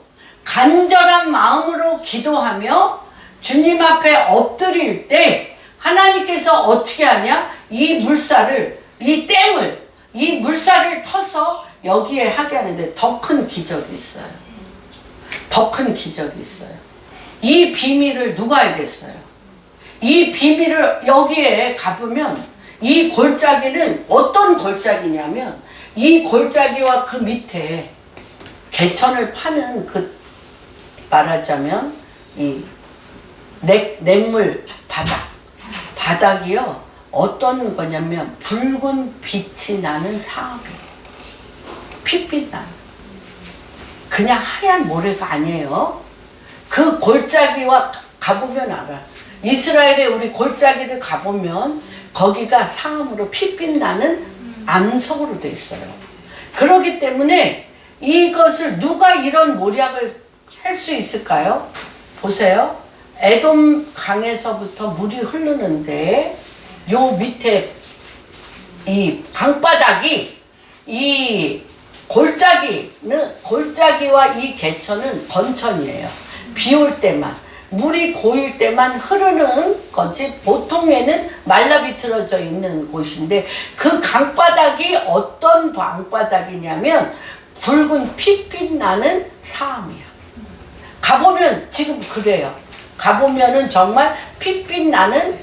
기도하며 주님 앞에 엎드릴 때 하나님께서 어떻게 하냐? 이 물살을 터서 여기에 하게 하는데 더 큰 기적이 있어요. 이 비밀을 누가 알겠어요? 이 비밀을 여기에 가보면 이 골짜기는 어떤 골짜기냐면 이 골짜기와 그 밑에 개천을 파는 그 말하자면 이 냇물 바닥이요 어떤 거냐면 붉은 빛이 나는 사암이에요. 핏빛 나는 그냥 하얀 모래가 아니에요. 그 골짜기와 가보면 알아. 이스라엘의 우리 골짜기를 가보면 거기가 사암으로 핏빛 나는 암석으로 돼 있어요. 그렇기 때문에 이것을 누가 이런 모략을 할 수 있을까요? 보세요. 에돔 강에서부터 물이 흐르는데 요 밑에 이 강바닥이 이 골짜기와 이 개천은 건천이에요. 비 올 때만 물이 고일 때만 흐르는 거지 보통에는 말라비틀어져 있는 곳인데 그 강바닥이 어떤 강바닥이냐면 붉은 핏빛 나는 사암이야. 가보면 지금 그래요. 가보면은 정말 핏빛 나는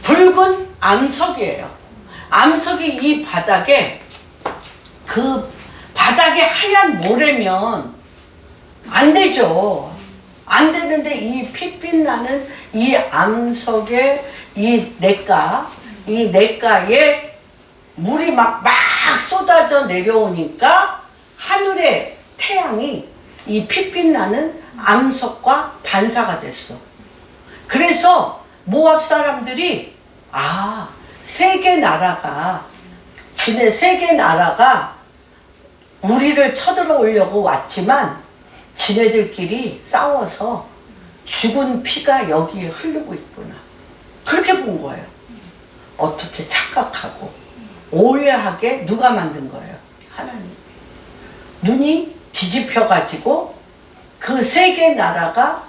붉은 암석이에요. 암석이 이 바닥에 그 바닥에 하얀 모래면 안 되죠. 안 되는데 이 핏빛 나는 이 암석에 이 냇가에 물이 막 쏟아져 내려오니까 하늘의 태양이 이 핏빛 나는 암석과 반사가 됐어. 그래서 모압 사람들이 세 개 나라가 우리를 쳐들어오려고 왔지만 지네들끼리 싸워서 죽은 피가 여기에 흐르고 있구나. 그렇게 본 거예요. 어떻게 착각하고 오해하게 누가 만든 거예요? 하나님. 눈이 뒤집혀가지고 그 세 개 나라가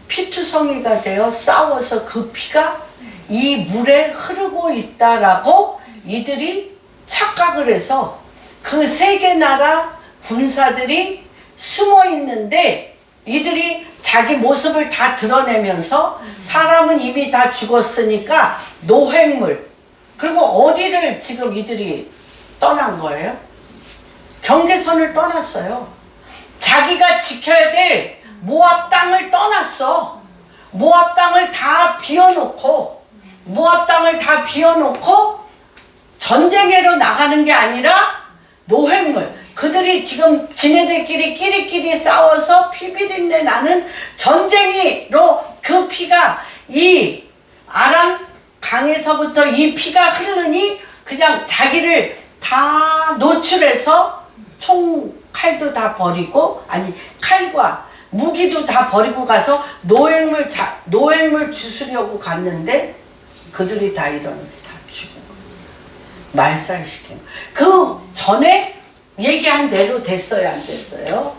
피투성이가 되어 싸워서 그 피가 이 물에 흐르고 있다라고 이들이 착각을 해서 그 세 개 나라 군사들이 숨어 있는데 이들이 자기 모습을 다 드러내면서 사람은 이미 다 죽었으니까 노획물, 그리고 어디를 지금 이들이 떠난 거예요? 경계선을 떠났어요. 자기가 지켜야 될 모압 땅을 떠났어. 모압 땅을 다 비워놓고 전쟁으로 나가는 게 아니라 노획물, 그들이 지금 지네들끼리 끼리끼리 싸워서 피비린내 나는 전쟁이로 그 피가 이 아람 강에서부터 이 피가 흐르니 그냥 자기를 다 노출해서 칼도 다 버리고, 아니 칼과 무기도 다 버리고 가서 노획물 주스려고 갔는데 그들이 다 일어나서 다 죽은 거예요. 말살시킨 거예요. 그 전에 얘기한 대로 됐어요, 안 됐어요?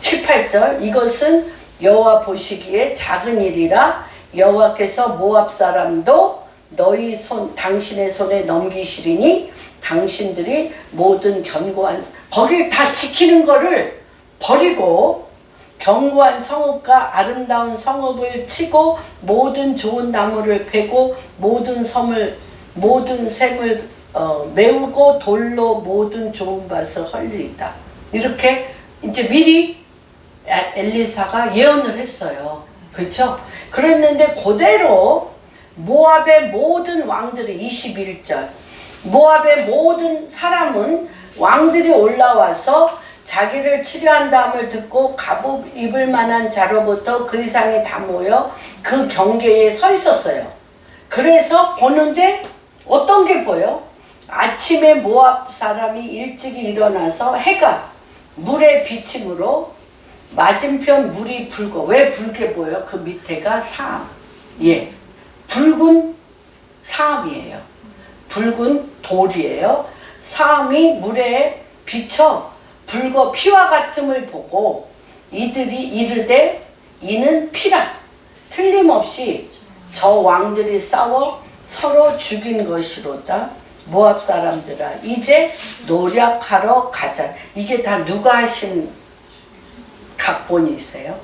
18절, 이것은 여호와 보시기에 작은 일이라 여호와께서 모압 사람도 당신의 손에 넘기시리니 당신들이 모든 견고한, 거길 다 지키는 거를 버리고 견고한 성읍과 아름다운 성읍을 치고 모든 좋은 나무를 베고 모든 샘을 메우고 돌로 모든 좋은 밭을 헐리이다. 이렇게 이제 미리 엘리사가 예언을 했어요. 그렇죠? 그랬는데 그대로 모압의 모든 왕들이 21절, 모압의 모든 사람은 왕들이 올라와서 자기를 치료한다함을 듣고 갑옷 입을 만한 자로부터 그 이상이 다 모여 그 경계에 서 있었어요. 그래서 보는데 어떤 게 보여? 아침에 모압 사람이 일찍이 일어나서 해가 물에 비침으로 맞은편 물이 붉어. 왜 붉게 보여? 그 밑에가 사암. 예, 붉은 사암이에요. 붉은 돌이에요. 사암이 물에 비쳐 붉어 피와 같음을 보고 이들이 이르되 이는 피라. 틀림없이 저 왕들이 싸워 서로 죽인 것이로다. 모압 사람들아, 이제 노력하러 가자. 이게 다 누가 하신 각본이세요?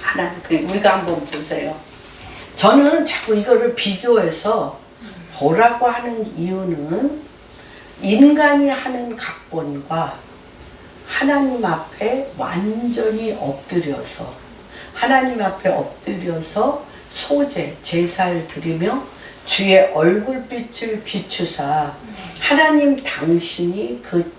하나님. 우리가 한번 보세요. 저는 자꾸 이거를 비교해서 보라고 하는 이유는 인간이 하는 각본과 하나님 앞에 완전히 엎드려서 하나님 앞에 엎드려서 소제, 제사를 드리며 주의 얼굴빛을 비추사 하나님 당신이 그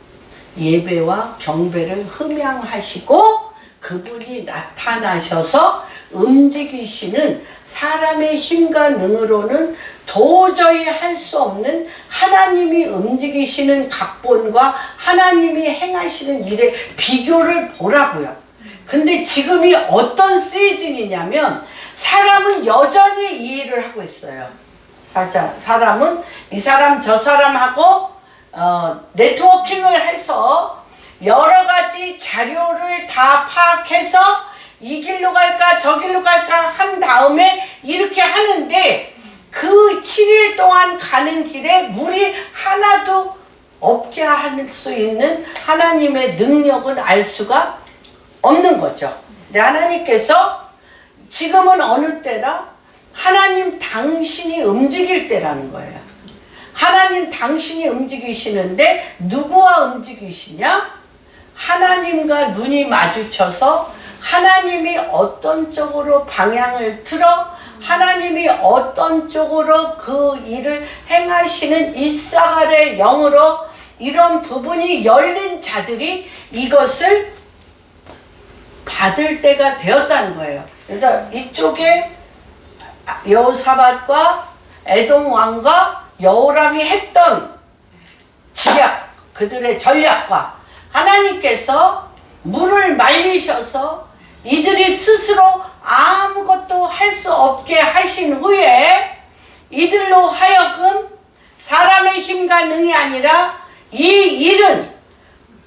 예배와 경배를 흠양하시고 그분이 나타나셔서 움직이시는 사람의 힘과 능으로는 도저히 할 수 없는 하나님이 움직이시는 각본과 하나님이 행하시는 일의 비교를 보라고요. 근데 지금이 어떤 시즌이냐면 사람은 여전히 이 일을 하고 있어요. 사람은 이 사람 저 사람하고 네트워킹을 해서 여러 가지 자료를 다 파악해서 이 길로 갈까 저 길로 갈까 한 다음에 이렇게 하는데 그 7일 동안 가는 길에 물이 하나도 없게 할 수 있는 하나님의 능력은 알 수가 없는 거죠. 근데 하나님께서 지금은 어느 때라? 하나님 당신이 움직일 때라는 거예요. 하나님 당신이 움직이시는데 누구와 움직이시냐? 하나님과 눈이 마주쳐서 하나님이 어떤 쪽으로 방향을 틀어 하나님이 어떤 쪽으로 그 일을 행하시는 이사갈의 영으로 이런 부분이 열린 자들이 이것을 받을 때가 되었다는 거예요. 그래서 이쪽에 여호사밧과 에돔 왕과 여호람이 했던 지략, 그들의 전략과 하나님께서 물을 말리셔서 이들이 스스로 아무것도 할 수 없게 하신 후에 이들로 하여금 사람의 힘과 능이 아니라 이 일은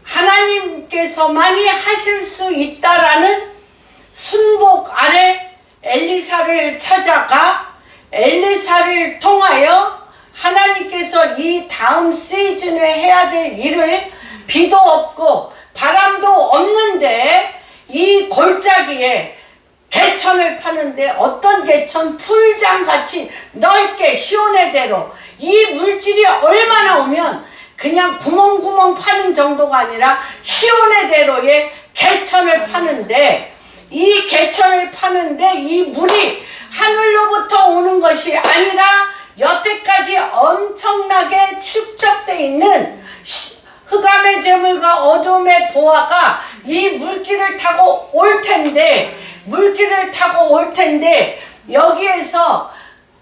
하나님께서만이 하실 수 있다라는 순복 아래 엘리사를 찾아가 엘리사를 통하여 하나님께서 이 다음 시즌에 해야 될 일을 비도 없고 바람도 없는데 이 골짜기에 개천을 파는데 어떤 개천? 풀장같이 넓게 시온의대로 이 물질이 얼마나 오면 그냥 구멍구멍 파는 정도가 아니라 시온의대로의 개천을 파는데 이 개천을 파는데 이 물이 하늘로부터 오는 것이 아니라 여태까지 엄청나게 축적되어 있는 흑암의 재물과 어둠의 보화가 이 물길을 타고 올 텐데 여기에서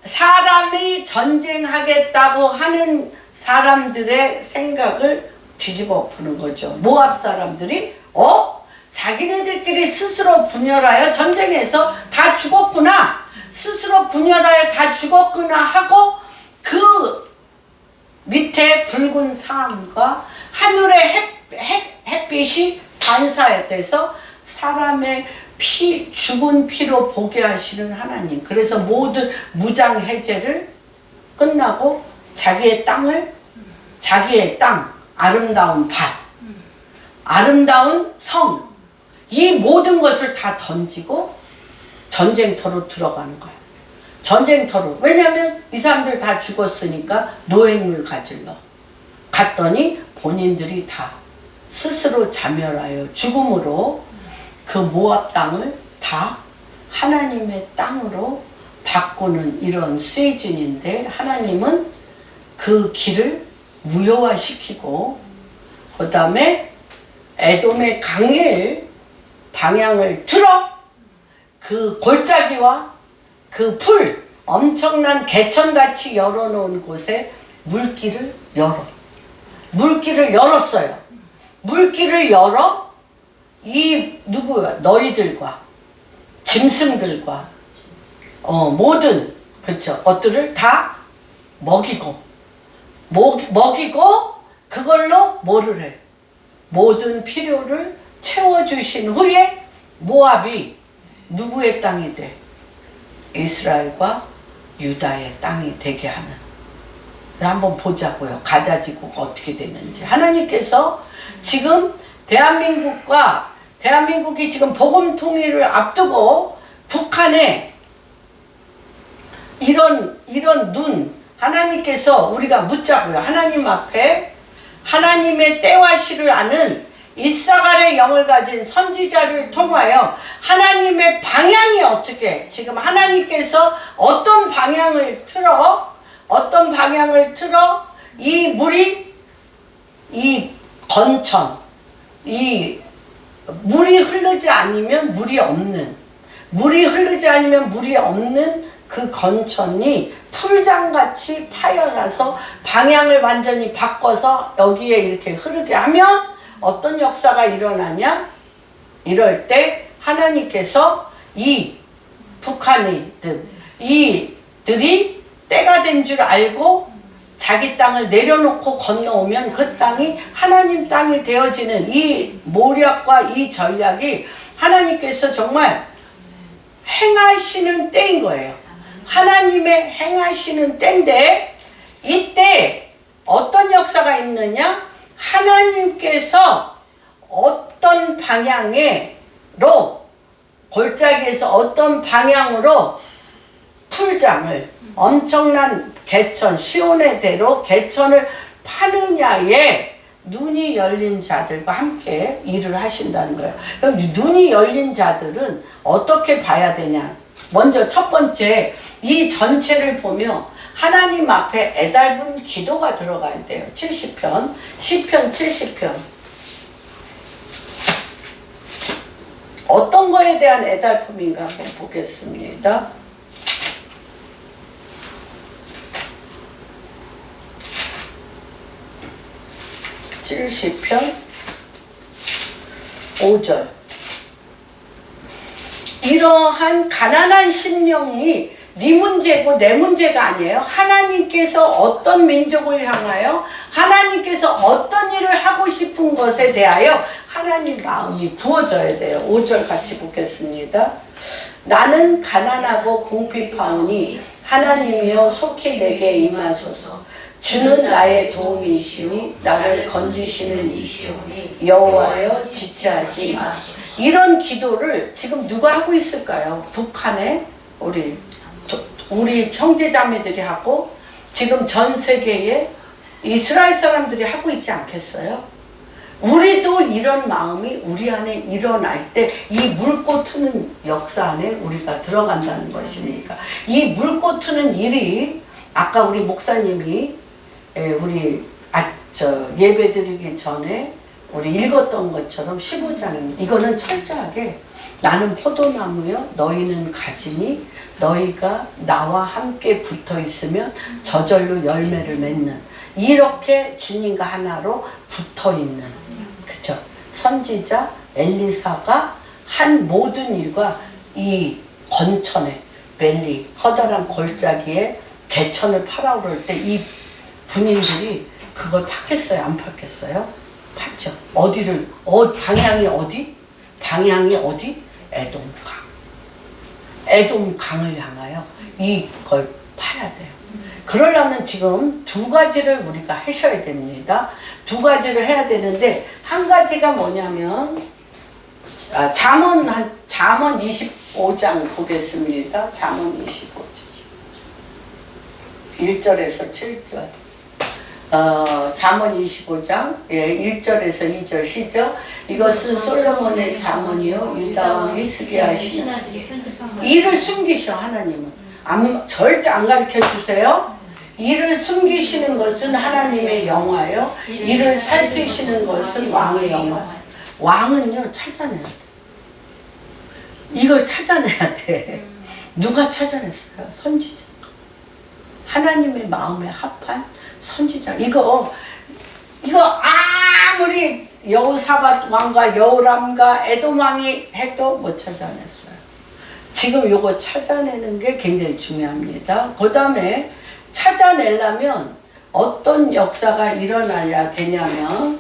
사람이 전쟁하겠다고 하는 사람들의 생각을 뒤집어 푸는 거죠. 모압 사람들이 자기네들끼리 스스로 분열하여 전쟁에서 다 죽었구나, 스스로 분열하여 다 죽었구나 하고 그 밑에 붉은 사암과 하늘의 햇빛이 반사돼서 사람의 죽은 피로 보게 하시는 하나님. 그래서 모든 무장 해제를 끝나고 자기의 땅, 아름다운 밭, 아름다운 성, 이 모든 것을 다 던지고 전쟁터로 들어가는 거예요. 전쟁터로. 왜냐하면 이 사람들 다 죽었으니까 노획물 가지러 갔더니 본인들이 다 스스로 자멸하여 죽음으로 그 모압 땅을 다 하나님의 땅으로 바꾸는 이런 시즌인데, 하나님은 그 길을 무효화시키고 그 다음에 에돔의 강일 방향을 틀어 그 골짜기와 그 풀 엄청난 개천같이 열어놓은 곳에 물길을 열었어요. 물길을 열어 이 누구야? 너희들과 짐승들과 모든 것들을 다 먹이고 그걸로 뭐를 해? 모든 필요를 채워주신 후에 모압이 누구의 땅이 돼? 이스라엘과 유다의 땅이 되게 하는. 한번 보자고요. 가자지구가 어떻게 되는지. 하나님께서 지금 대한민국이 지금 복음 통일을 앞두고 북한에 이런 눈 하나님께서 우리가 묻자고요. 하나님 앞에 하나님의 때와 시를 아는 이사갈의 영을 가진 선지자를 통하여 하나님의 방향이 어떻게, 지금 하나님께서 어떤 방향을 틀어 이 물이, 이 건천, 이 물이 흐르지 않으면 물이 없는 그 건천이 풀장같이 파여나서 방향을 완전히 바꿔서 여기에 이렇게 흐르게 하면 어떤 역사가 일어나냐? 이럴 때 하나님께서 이 이들이 때가 된 줄 알고 자기 땅을 내려놓고 건너오면 그 땅이 하나님 땅이 되어지는 이 모략과 이 전략이 하나님께서 정말 행하시는 때인 거예요. 하나님의 행하시는 때인데, 이때 어떤 역사가 있느냐? 하나님께서 어떤 방향으로, 골짜기에서 어떤 방향으로 풀장을, 엄청난 개천, 시온의 대로 개천을 파느냐에 눈이 열린 자들과 함께 일을 하신다는 거예요. 그럼 눈이 열린 자들은 어떻게 봐야 되냐? 먼저 첫 번째, 이 전체를 보며 하나님 앞에 애달픈 기도가 들어가야 돼요. 70편, 시편 70편. 어떤 거에 대한 애달픔인가 한번 보겠습니다. 시편 5절. 이러한 가난한 심령이 네 문제고 내 문제가 아니에요. 하나님께서 어떤 민족을 향하여 하나님께서 어떤 일을 하고 싶은 것에 대하여 하나님 마음이 부어져야 돼요. 5절 같이 보겠습니다. 나는 가난하고 궁핍하오니 하나님이여 속히 내게 임하소서. 주는 나의 도움이시니 나를 건지시는 이시오니 여호와여 지체하지 마소서. 이런 기도를 지금 누가 하고 있을까요? 북한에 우리 형제자매들이 하고 지금 전 세계에 이스라엘 사람들이 하고 있지 않겠어요? 우리도 이런 마음이 우리 안에 일어날 때 이 물고 트는 역사 안에 우리가 들어간다는 것입니까? 이 물고 트는 일이 아까 우리 목사님이 우리 예배드리기 전에 우리 읽었던 것처럼 15장입니다. 이거는 철저하게 나는 포도나무요 너희는 가지니 너희가 나와 함께 붙어 있으면 저절로 열매를 맺는 이렇게 주님과 하나로 붙어 있는 그죠? 선지자 엘리사가 한 모든 일과 이 건천에 벨리 커다란 골짜기에 개천을 팔아오를 때 이 군인들이 그걸 팠겠어요? 안 팠겠어요? 팠죠. 어디를 방향이 어디? 방향이 어디? 에돔강. 에돔강을 향하여 이걸 파야 돼요. 그러려면 지금 두 가지를 우리가 하셔야 됩니다. 두 가지를 해야 되는데 한 가지가 뭐냐면 잠언 25장 보겠습니다. 잠언 25장 1절에서 7절. 잠언 25장 1절에서 2절 시죠. 이것은 솔로몬의 잠언이요 유다 히스기야 신하들이 이를 숨기셔. 하나님은 절대 안 가르쳐 주세요. 이를 숨기시는 것은 하나님의 영화요 이를 살피시는 것은 왕의 영화. 왕은요 찾아내야 돼. 이걸 찾아내야 돼. 누가 찾아냈어요? 선지자. 하나님의 마음에 합한 선지자. 이거 아무리 여호사밧 왕과 여호람과 에돔 왕이 해도 못 찾아냈어요. 지금 요거 찾아내는 게 굉장히 중요합니다. 그 다음에 찾아내려면 어떤 역사가 일어나야 되냐면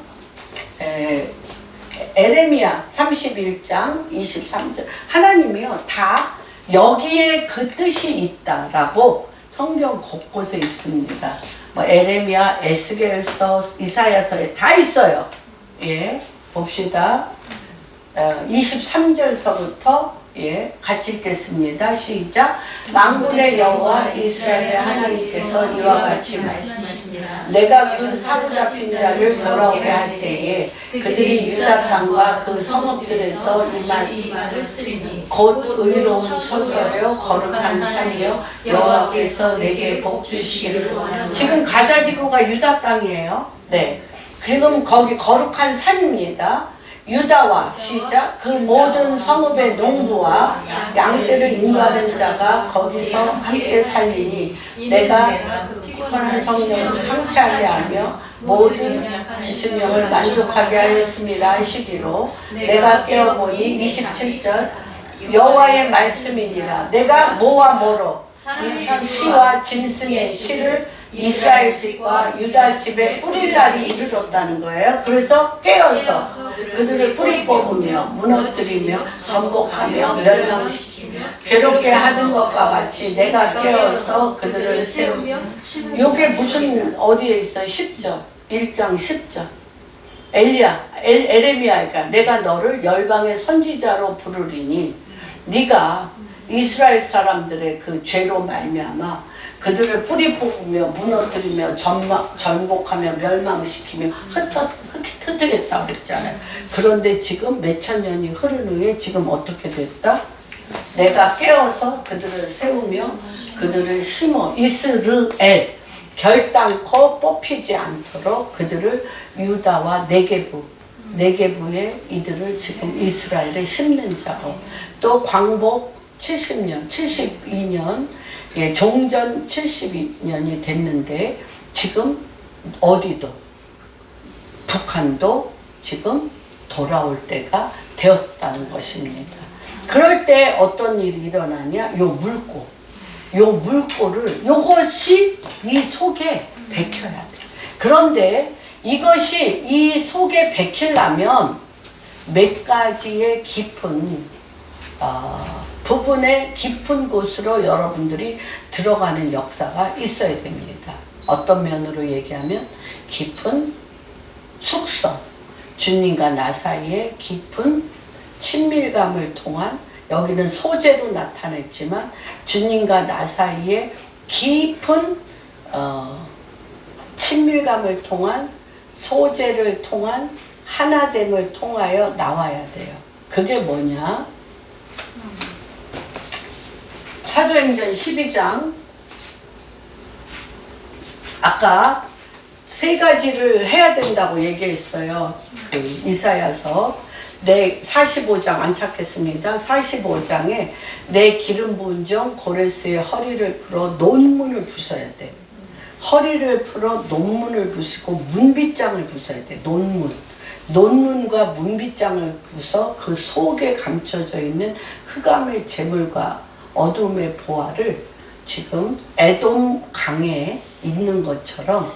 에레미야 31장 23절 하나님이요 다 여기에 그 뜻이 있다라고 성경 곳곳에 있습니다. 뭐 에레미야, 에스겔서, 이사야서에 다 있어요. 예, 봅시다. 23절서부터 같이 읽겠습니다. 시작. 만군의 여호와 이스라엘의 하나님께서 이와 같이 말씀하시니라. 내가 그 사로잡힌 자를 돌아오게 할 때에 그들이 유다 땅과 그 성읍들에서 이 말을 쓰리니 곧 의로운 소서요 거룩한 산이요 여호와께서 내게 복 주시기를 원하노라. 지금 가자지구가 유다 땅이에요. 네, 지금 거기 거룩한 산입니다. 유다와 시작 그 모든 성읍의 농부와 양떼를 인도하는 자가 거기서 함께 살리니 내가 그 피곤한 성령을 상쾌하게 하며 모든 지수명을 만족하게 하였습니다 하시기로 내가 깨어보니 27절 여호와의 말씀이니라. 내가 뭐와 뭐로 시와 짐승의 씨를 이스라엘 집과 유다 집에 뿌릴 날이 이르렀다는 거예요. 그래서 깨어서 그들을 뿌리 뽑으며 무너뜨리며 전복하며 멸망시키며 괴롭게 하는 것과 같이 내가 깨어서 그들을 세우며. 요게 무슨 어디에 있어요? 10절 1장 10절 에레미야가 내가 너를 열방의 선지자로 부르리니 네가 이스라엘 사람들의 그 죄로 말미암아 그들을 뿌리 뽑으며 무너뜨리며 전복하며 멸망시키며 흩뜨겠다고 그랬잖아요. 그런데 지금 몇천 년이 흐른 후에 지금 어떻게 됐다? 내가 깨어서 그들을 세우며 그들을 심어 이스르엘 결단코 뽑히지 않도록 그들을 유다와 네게부에 이들을 지금 이스라엘에 심는 자고 또 광복 70년 72년 종전 72년이 됐는데 지금 어디도 북한도 지금 돌아올 때가 되었다는 것입니다. 그럴 때 어떤 일이 일어나냐? 요 물고 요 물꼬를 요것이 이 속에 bek혀야 돼. 그런데 이것이 이 속에 bek히려면 몇 가지의 깊은 부분의 깊은 곳으로 여러분들이 들어가는 역사가 있어야 됩니다. 어떤 면으로 얘기하면 깊은 숙성, 주님과 나 사이에 깊은 친밀감을 통한, 여기는 소재로 나타냈지만 주님과 나 사이에 깊은 친밀감을 통한, 소재를 통한 하나됨을 통하여 나와야 돼요. 그게 뭐냐? 사도행전 12장, 아까 세 가지를 해야 된다고 얘기했어요. 그 이사야서 내 45장 안 찾겠습니다. 45장에 내 기름 부은 종 고레스의 허리를 풀어 논문을 부숴야 돼. 허리를 풀어 논문을 부수고 문빗장을 부숴야 돼. 논문과 문빗장을 부숴 그 속에 감춰져 있는 흑암의 재물과 어둠의 보화를 지금 에돔 강에 있는 것처럼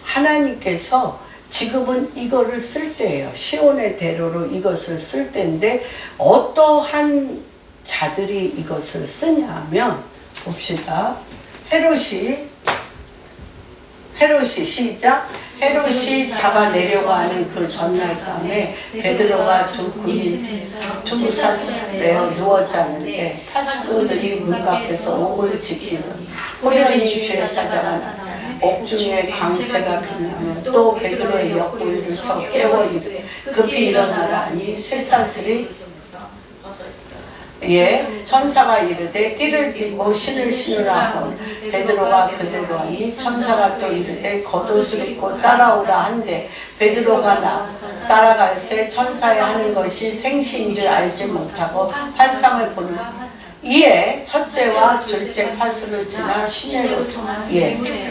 하나님께서 지금은 이거를 쓸 때예요. 시온의 대로로 이것을 쓸 때인데 어떠한 자들이 이것을 쓰냐면, 봅시다. 헤롯이 시작. 헤롯이 잡아내려고 하는 그 전날 밤에 베드로가 두 군인 두 사슬에어 누워 자는데 파수꾼들이 문 밖에서 옥을 지키던 호련히 주의 사자가 옥중에 광채가 빛나며 또 베드로의 옆구리를 쳐 깨워 이르되 급히 일어나라 하니 쇠사슬이 천사가 이르되 띠를 띠고 신을 신으라 하고 베드로가 그대로 하니 천사가 또 이르되 겉옷을 입고 따라오라 한데 베드로가 따라갈새 천사의 하는 것이 생시인 줄 알지 못하고 환상을 보는 이에 첫째와 둘째 파수를 지나 시내로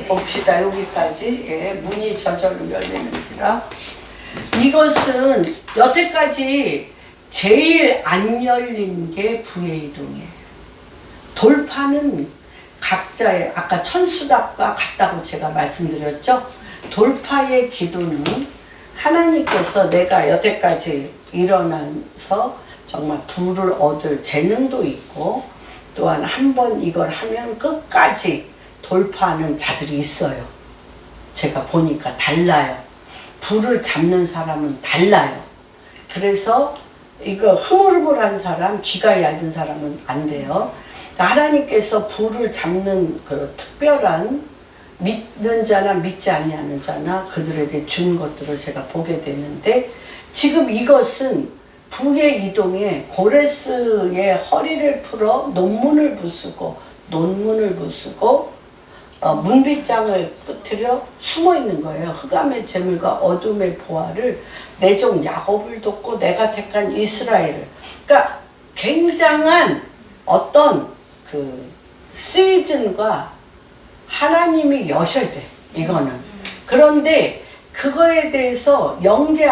봅시다. 여기까지 문이 저절로 열리는지라. 이것은 여태까지 제일 안 열린 게 부의이동이에요. 돌파는 각자의, 아까 천수답과 같다고 제가 말씀드렸죠. 돌파의 기도는 하나님께서 내가 여태까지 일어나서 정말 부를 얻을 재능도 있고, 또한 한 번 이걸 하면 끝까지 돌파하는 자들이 있어요. 제가 보니까 달라요. 부를 잡는 사람은 달라요. 그래서 이거 흐물흐물한 사람, 귀가 얇은 사람은 안 돼요. 하나님께서 부를 잡는 그 특별한, 믿는 자나 믿지 아니하는 자나 그들에게 준 것들을 제가 보게 되는데, 지금 이것은 부의 이동에 고레스의 허리를 풀어 논문을 부수고 문빗장을 뿌트려 숨어 있는 거예요. 흑암의 재물과 어둠의 보화를 내 종 야곱을 돕고 내가 택한 이스라엘을. 그러니까 굉장한 어떤 그 시즌과 하나님이 여셔야 돼. 이거는. 그런데 그거에 대해서 영계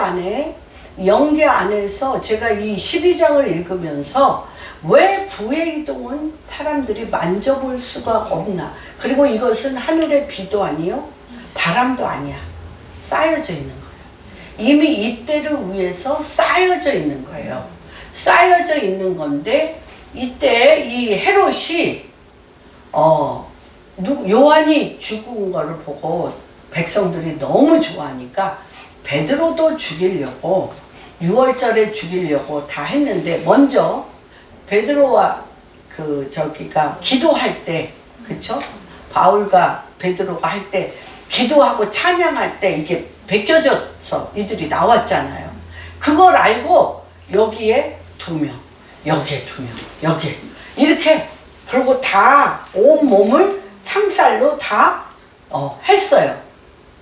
안에서 제가 이 12장을 읽으면서 왜 부의 이동은 사람들이 만져볼 수가 없나. 그리고 이것은 하늘의 비도 아니요, 바람도 아니야. 쌓여져 있는 거예요. 이미 이때를 위해서 쌓여져 있는 거예요. 쌓여져 있는 건데, 이때 이 헤롯이 요한이 죽은 거를 보고 백성들이 너무 좋아하니까 베드로도 죽이려고, 6월절에 죽이려고 다 했는데, 먼저 베드로와 기도할 때, 그쵸? 바울과 베드로가 할 때, 기도하고 찬양할 때 이게 베껴져서 이들이 나왔잖아요. 그걸 알고 여기에 2명, 여기에 2명, 여기에 이렇게, 그리고 다 온몸을 창살로 다 했어요.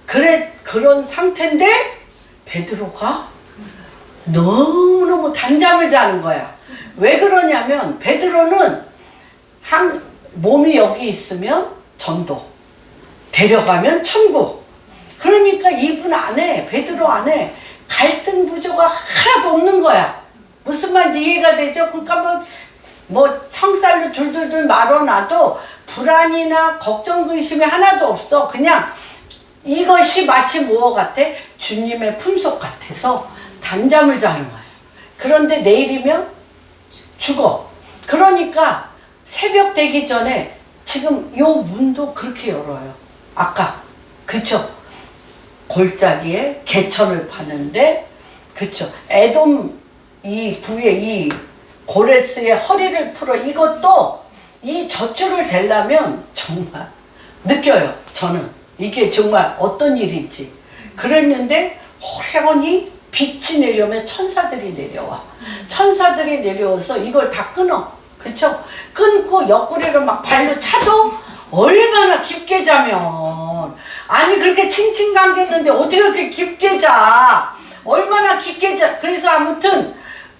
그런 상태인데 베드로가 너무너무 단잠을 자는 거야. 왜 그러냐면 베드로는 몸이 여기 있으면 전도, 데려가면 천국. 그러니까 이분 안에, 베드로 안에 갈등 구조가 하나도 없는 거야. 무슨 말인지 이해가 되죠? 그러니까 뭐 청살로 둘둘둘 말아놔도 불안이나 걱정 근심이 하나도 없어. 그냥 이것이 마치 무엇 같아? 주님의 품속 같아서 단잠을 자는 거야. 그런데 내일이면 죽어. 그러니까 새벽 되기 전에 지금 요 문도 그렇게 열어요. 아까 그쵸? 골짜기에 개천을 파는데 그쵸? 에돔 이 부에 이 고레스의 허리를 풀어. 이것도 이 젖줄을 대려면 정말 느껴요. 저는 이게 정말 어떤 일인지. 그랬는데 호련히 빛이 내려오면 천사들이 내려와. 천사들이 내려와서 이걸 다 끊어. 그쵸? 끊고 옆구리를 막 발로 차도 얼마나 깊게 자면. 아니 그렇게 칭칭 감겼는데 어떻게 그렇게 깊게 자. 얼마나 깊게 자. 그래서 아무튼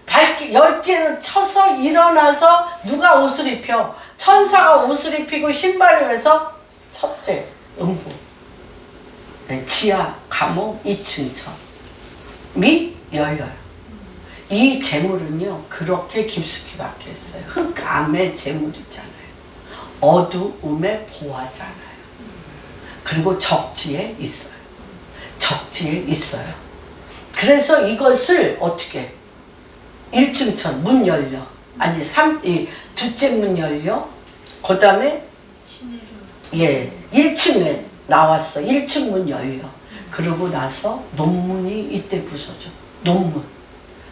10개를 쳐서 일어나서 누가 옷을 입혀? 천사가 옷을 입히고 신발을 해서 첫째 음부 지하 감옥 2층 및 열려요. 이 재물은요 그렇게 깊숙이 박혀있어요. 흑암의 재물이잖아요. 어두움의 보화잖아요. 그리고 적지에 있어요. 적지에 있어요. 그래서 이것을 어떻게 1층 천 문 열려. 아니 둘째 문 열려. 그 다음에 예 1층에 나왔어. 1층 문 열려. 그러고 나서 논문이 이때 부서져. 논문.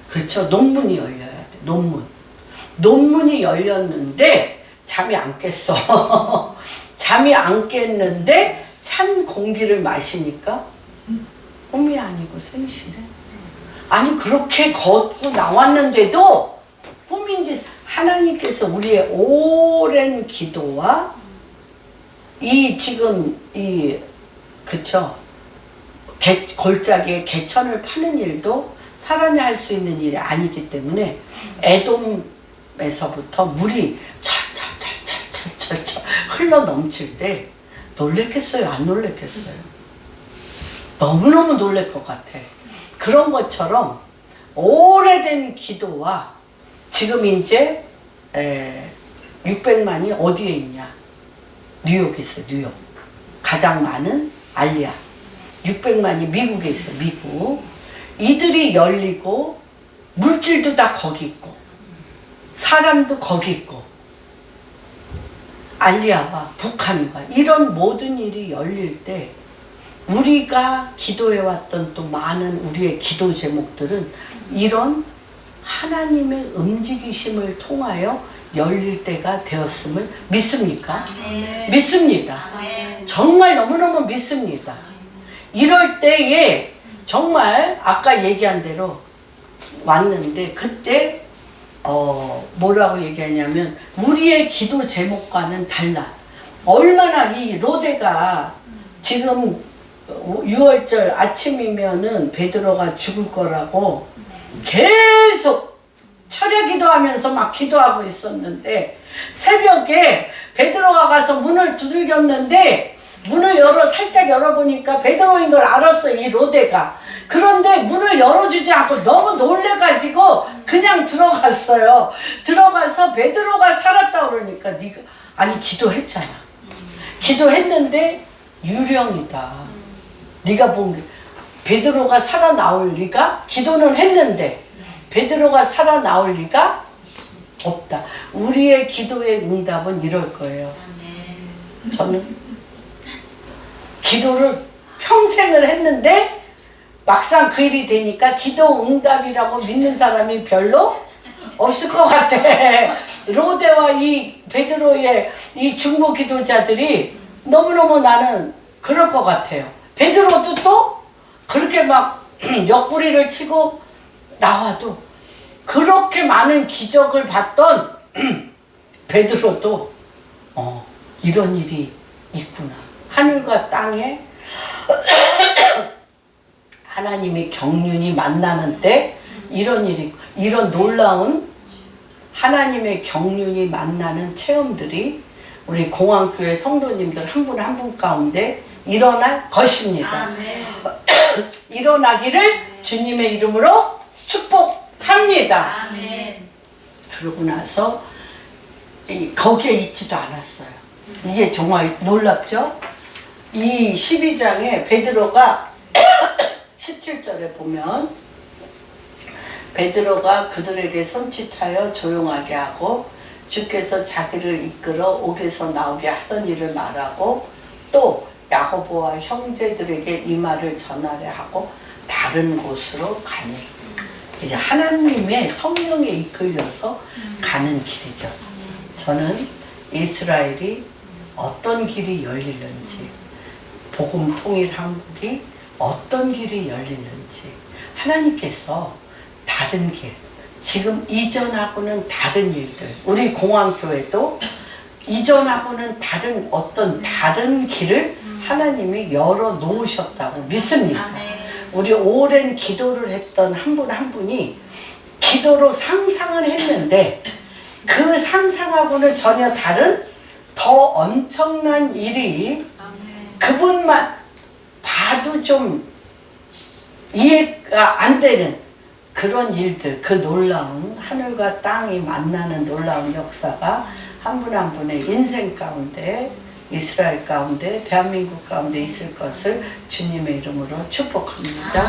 그렇죠. 논문이 열려야 돼. 논문이 열렸는데 잠이 안 깼어. 잠이 안 깼는데 찬 공기를 마시니까 꿈이 아니고 생시네. 아니 그렇게 걷고 나왔는데도 꿈인지 하나님께서 우리의 오랜 기도와 이 지금 이 그쵸 골짜기에 개천을 파는 일도 사람이 할 수 있는 일이 아니기 때문에 에돔에서부터 물이 철철철철철철 흘러 넘칠 때 놀랬겠어요? 안 놀랬겠어요? 너무너무 놀랄 것 같아. 그런 것처럼 오래된 기도와 지금 이제 600만이 어디에 있냐? 뉴욕에 있어. 뉴욕. 가장 많은 알리아. 600만이 미국에 있어. 미국. 이들이 열리고 물질도 다 거기 있고 사람도 거기 있고 알리아와 북한과 이런 모든 일이 열릴 때 우리가 기도해왔던 또 많은 우리의 기도 제목들은 이런 하나님의 움직이심을 통하여 열릴 때가 되었음을 믿습니까? 네. 믿습니다. 네. 정말 너무너무 믿습니다. 이럴 때에 정말 아까 얘기한 대로 왔는데 그때 뭐라고 얘기하냐면 우리의 기도 제목과는 달라. 얼마나 이 로데가 지금 6월절 아침이면은 베드로가 죽을 거라고 계속 철야 기도하면서 막 기도하고 있었는데 새벽에 베드로가 가서 문을 두들겼는데 문을 살짝 열어보니까 베드로인 걸 알았어, 이 로데가. 그런데 문을 열어주지 않고 너무 놀래가지고 그냥 들어갔어요. 들어가서 베드로가 살았다 그러니까 네가 아니 기도했잖아. 기도했는데 유령이다. 네가 본 게 베드로가 살아나올 리가? 기도는 했는데 베드로가 살아나올 리가 없다. 우리의 기도의 응답은 이럴 거예요. 저는 기도를 평생을 했는데 막상 그 일이 되니까 기도 응답이라고 믿는 사람이 별로 없을 것 같아. 로데와 이 베드로의 이 중보 기도자들이 너무너무 나는 그럴 것 같아요. 베드로도 또 그렇게 막 옆구리를 치고 나와도 그렇게 많은 기적을 봤던 베드로도 이런 일이 있구나. 하늘과 땅에 하나님의 경륜이 만나는 때 이런 일이, 이런 놀라운 하나님의 경륜이 만나는 체험들이 우리 공항교회 성도님들 한 분 한 분 가운데 일어날 것입니다. 아멘. 일어나기를 주님의 이름으로 축복합니다. 아멘. 그러고 나서 거기에 있지도 않았어요. 이게 정말 놀랍죠? 이 12장에 베드로가 17절에 보면 베드로가 그들에게 손짓하여 조용하게 하고 주께서 자기를 이끌어 옥에서 나오게 하던 일을 말하고 또 야고보와 형제들에게 이 말을 전하려 하고 다른 곳으로 가니 이제 하나님의 성령에 이끌려서 가는 길이죠. 저는 이스라엘이 어떤 길이 열리는지 복음 통일 한국이 어떤 길이 열리는지 하나님께서 다른 길 지금 이전하고는 다른 일들 우리 공항교회도 이전하고는 다른 어떤 다른 길을 하나님이 열어 놓으셨다고 믿습니다. 우리 오랜 기도를 했던 한 분 한 분이 기도로 상상을 했는데 그 상상하고는 전혀 다른 더 엄청난 일이 그분만 봐도 좀 이해가 안 되는 그런 일들, 그 놀라운 하늘과 땅이 만나는 놀라운 역사가 한 분 한 분의 인생 가운데 이스라엘 가운데 대한민국 가운데 있을 것을 주님의 이름으로 축복합니다.